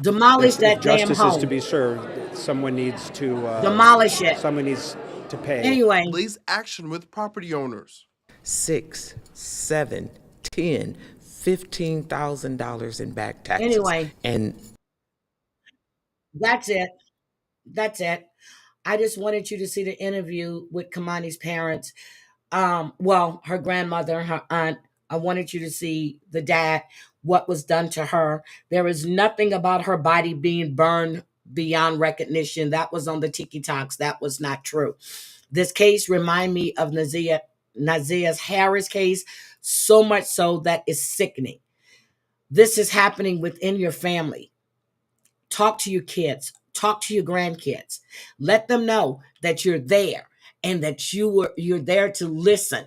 Demolish that damn home. Justice is to be served. Someone needs to demolish it. Someone needs to pay. Anyway, please action with property owners. $6, $7, $10, $15,000 in back taxes. Anyway, and that's it. That's it. I just wanted you to see the interview with Kimani's parents. Her grandmother, her aunt. I wanted you to see the dad, what was done to her. There is nothing about her body being burned beyond recognition. That was on the TikToks. That was not true. This case remind me of Nazia's Harris case, so much so that it's sickening. This is happening within your family. Talk to your kids. Talk to your grandkids. Let them know that you're there and that you're there to listen.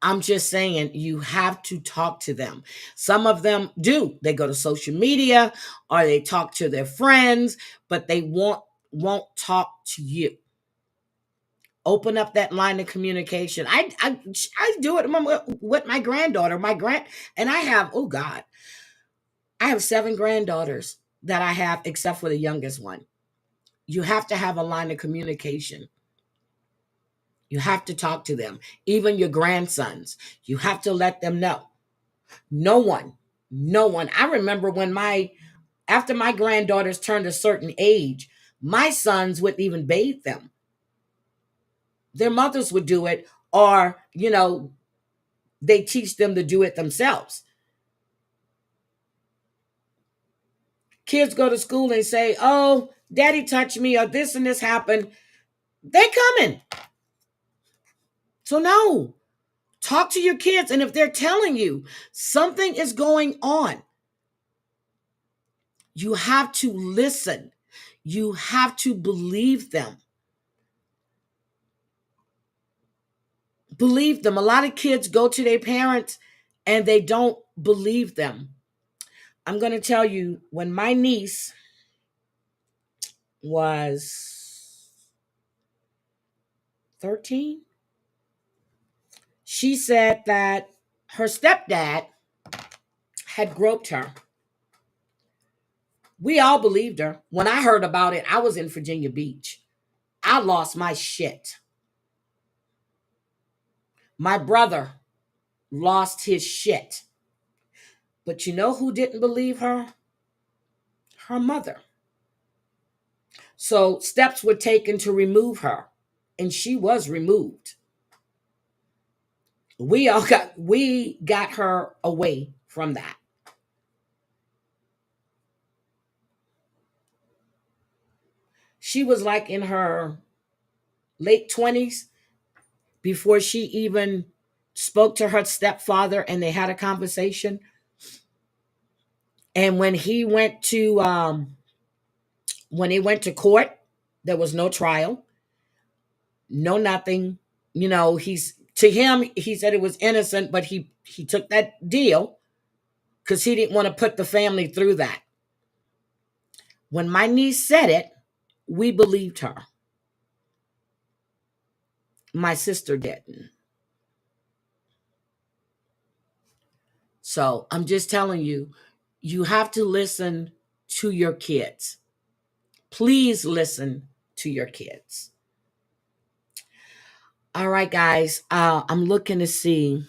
I'm just saying, you have to talk to them. Some of them do. They go to social media or they talk to their friends, but they won't talk to you. Open up that line of communication. I do it with my granddaughter. And I have, I have 7 granddaughters that I have, except for the youngest one. You have to have a line of communication. You have to talk to them. Even your grandsons, you have to let them know. No one. I remember after my granddaughters turned a certain age, my sons wouldn't even bathe them. Their mothers would do it, or, they teach them to do it themselves. Kids go to school and say, oh, daddy touched me, or this and this happened. They coming. So no, talk to your kids. And if they're telling you something is going on, you have to listen. You have to believe them. Believe them. A lot of kids go to their parents and they don't believe them. I'm going to tell you, when my niece was 13, she said that her stepdad had groped her. We all believed her. When I heard about it, I was in Virginia Beach. I lost my shit. My brother lost his shit. But you know who didn't believe her? Her mother. So steps were taken to remove her, and she was removed. We got her away from that. She was like in her late 20s before she even spoke to her stepfather and they had a conversation. And when he went to court, there was no trial, no nothing. You know, he said it was innocent, but he took that deal because he didn't want to put the family through that. When my niece said it, we believed her. My sister didn't. So I'm just telling you, you have to listen to your kids. Please listen to your kids. All right, guys. I'm looking to see.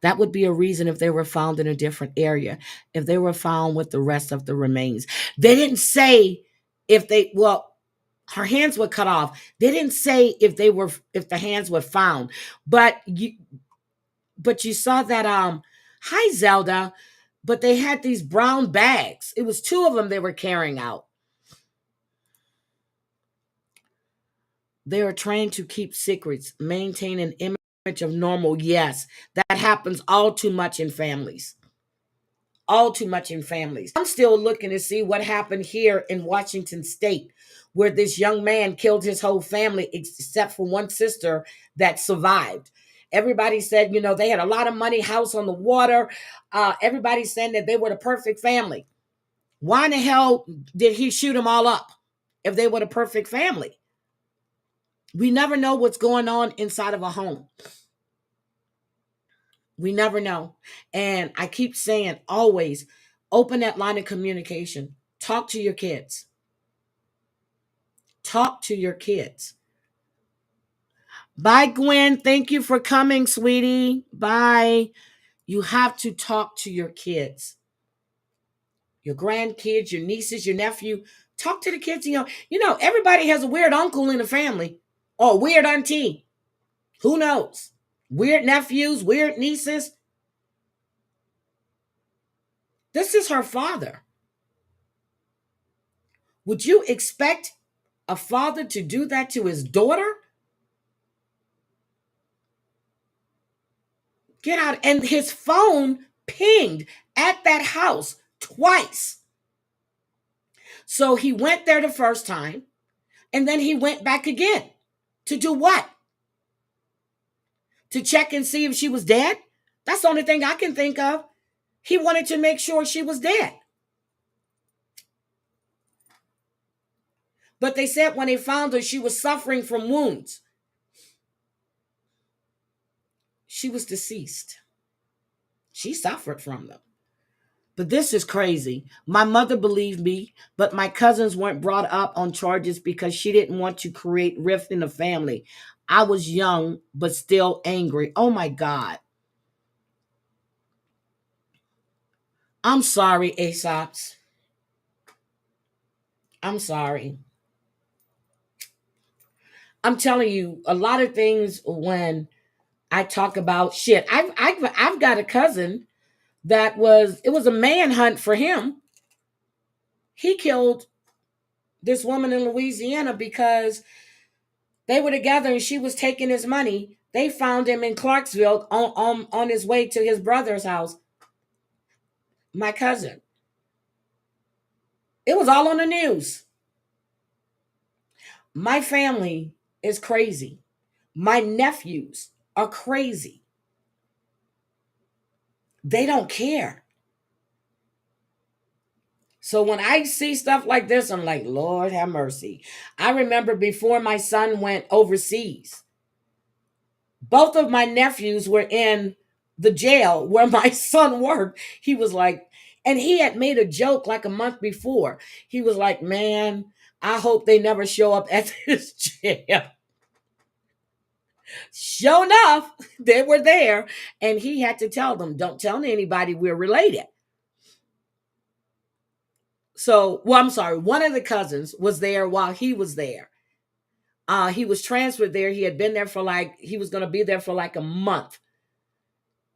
That would be a reason if they were found in a different area, if they were found with the rest of the remains. They didn't say her hands were cut off. They didn't say if the hands were found, but you saw that, hi Zelda, but they had these brown bags. It was 2 of them they were carrying out. They are trained to keep secrets, maintain an image of normal. Yes, that happens all too much in families. All too much in families. I'm still looking to see what happened here in Washington State, where this young man killed his whole family except for one sister that survived. Everybody said, they had a lot of money, house on the water. Everybody's saying that they were the perfect family. Why in the hell did he shoot them all up if they were the perfect family? We never know what's going on inside of a home. We never know. And I keep saying, always open that line of communication. Talk to your kids. Talk to your kids. Bye, Gwen. Thank you for coming, sweetie. Bye. You have to talk to your kids. Your grandkids, your nieces, your nephew. Talk to the kids. Everybody has a weird uncle in the family or weird auntie. Who knows? Weird nephews, weird nieces. This is her father. Would you expect a father to do that to his daughter? Get out. And his phone pinged at that house twice. So he went there the first time, and then he went back again. To do what? To check and see if she was dead? That's the only thing I can think of. He wanted to make sure she was dead. But they said when they found her, she was suffering from wounds. She was deceased. She suffered from them. But this is crazy. My mother believed me, but my cousins weren't brought up on charges because she didn't want to create rift in the family. I was young, but still angry. Oh my God. I'm sorry, Aesops. I'm sorry. I'm telling you, a lot of things when I talk about shit. I've got a cousin it was a manhunt for him. He killed this woman in Louisiana because they were together and she was taking his money. They found him in Clarksville on his way to his brother's house. My cousin. It was all on the news. My family is crazy. My nephews are crazy. They don't care. So when I see stuff like this, I'm like, Lord have mercy. I remember before my son went overseas, both of my nephews were in the jail where my son worked. He was like, and he had made a joke like a month before. He was like, man, I hope they never show up at this jail. Sure enough, they were there. And he had to tell them, don't tell anybody we're related. So, I'm sorry. One of the cousins was there while he was there. He was transferred there. He had been there he was going to be there for like a month.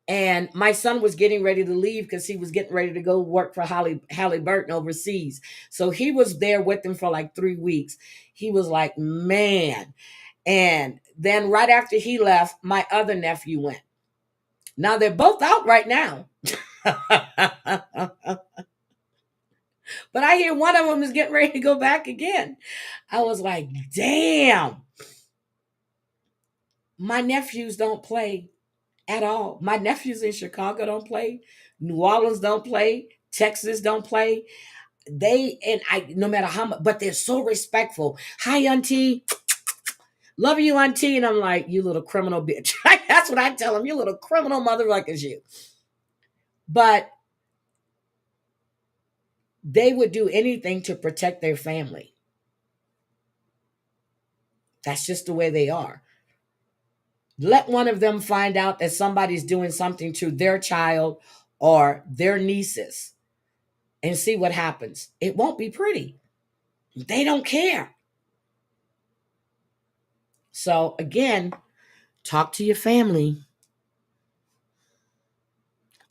And my son was getting ready to leave because he was getting ready to go work for Halliburton overseas. So he was there with them for like 3 weeks. He was like, man. And then right after he left, my other nephew went. Now they're both out right now. But I hear one of them is getting ready to go back again. I was like, damn. My nephews don't play at all. My nephews in Chicago don't play. New Orleans don't play. Texas don't play. They, and I, no matter how much, but they're so respectful. Hi, auntie. Love you, auntie. And I'm like, you little criminal bitch. That's what I tell them. You little criminal motherfuckers, you. But they would do anything to protect their family. That's just the way they are. Let one of them find out that somebody's doing something to their child or their nieces and see what happens. It won't be pretty. They don't care. So again, talk to your family.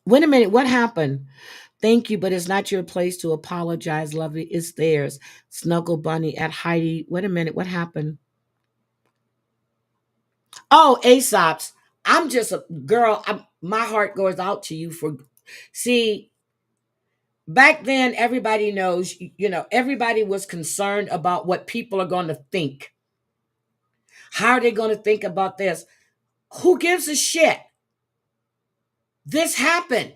Wait a minute, what happened? Thank you, but it's not your place to apologize, lovey. It's theirs. Snuggle Bunny at Heidi. Wait a minute, what happened? Oh, Aesop's. I'm just a girl. My heart goes out to you for, see, back then, everybody knows, everybody was concerned about what people are going to think. How are they going to think about this? Who gives a shit? This happened.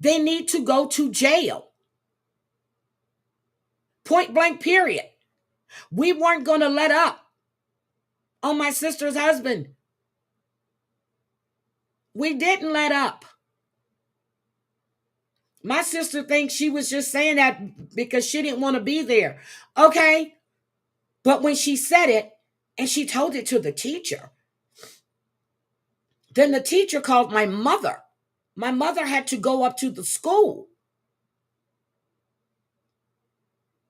They need to go to jail. Point blank, period. We weren't going to let up on my sister's husband. We didn't let up. My sister thinks she was just saying that because she didn't want to be there. Okay. But when she said it and she told it to the teacher, then the teacher called my mother. My mother had to go up to the school.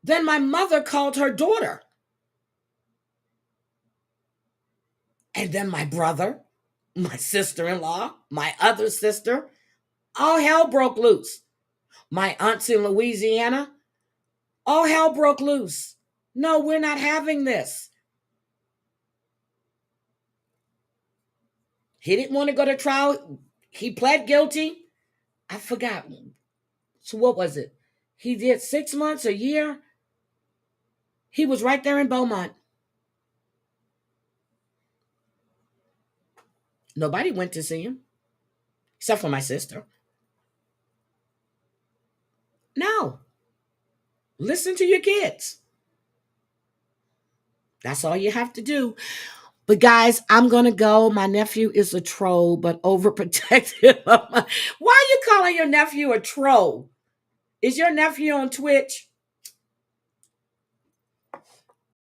Then my mother called her daughter. And then my brother, my sister-in-law, my other sister, all hell broke loose. My aunts in Louisiana, all hell broke loose. No, we're not having this. He didn't want to go to trial. He pled guilty. I forgot. So what was it? He did 6 months, a year. He was right there in Beaumont. Nobody went to see him, except for my sister. No. Listen to your kids. That's all you have to do. But guys, I'm going to go. My nephew is a troll, but overprotective. Why are you calling your nephew a troll? Is your nephew on Twitch?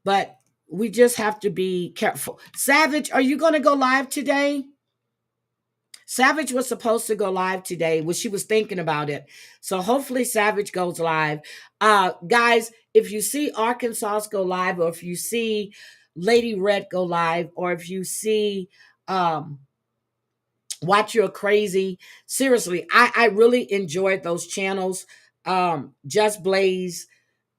But we just have to be careful. Savage, are you going to go live today? Savage was supposed to go live today. Well, she was thinking about it. So hopefully Savage goes live. Guys, if you see Arkansas go live, or if you see Lady Red go live, or if you see Watch Your Crazy, seriously, I really enjoyed those channels. Just Blaze.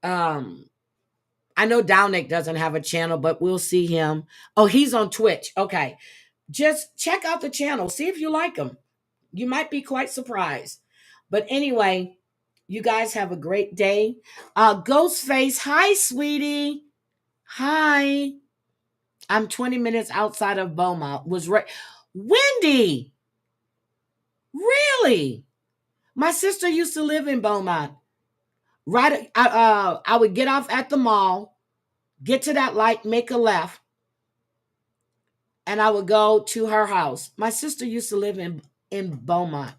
I know Downick doesn't have a channel, but we'll see him. Oh, he's on Twitch. Okay. Just check out the channel. See if you like him. You might be quite surprised. But anyway, you guys have a great day. Ghostface, hi, sweetie. Hi. I'm 20 minutes outside of Beaumont. Was right. Wendy. Really? My sister used to live in Beaumont. Right. I would get off at the mall, get to that light, make a left, and I would go to her house. My sister used to live in Beaumont.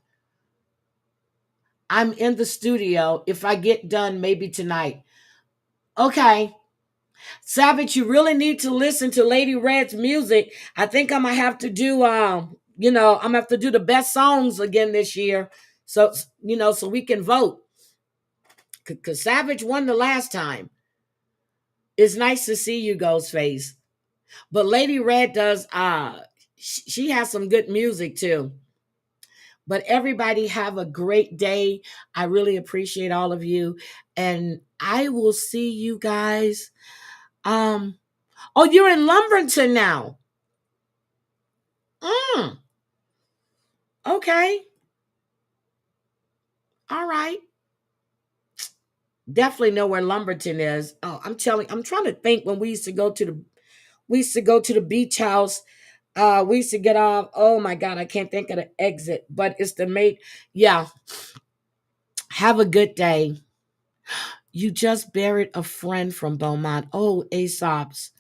I'm in the studio. If I get done, maybe tonight. Okay. Savage, you really need to listen to Lady Red's music. I think I'm gonna have to do I'm gonna have to do the best songs again this year. So so we can vote. Cause Savage won the last time. It's nice to see you, Ghostface. But Lady Red does she has some good music too. But everybody have a great day. I really appreciate all of you. And I will see you guys. Oh, you're in Lumberton now. Okay. All right. Definitely know where Lumberton is. Oh, I'm trying to think when we used to go to the beach house. We used to get off. Oh my God, I can't think of the exit, but it's the mate. Yeah. Have a good day. You just buried a friend from Beaumont. Oh, Aesop's.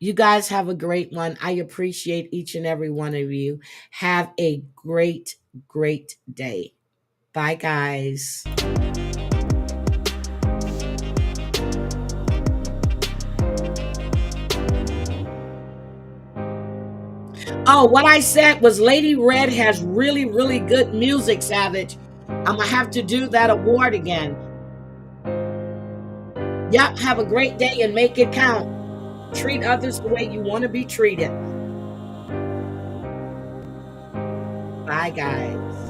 You guys have a great one. I appreciate each and every one of you. Have a great, great day. Bye, guys. Oh, what I said was Lady Red has really, really good music, Savage. I'm going to have to do that award again. Yep, have a great day and make it count. Treat others the way you want to be treated. Bye, guys.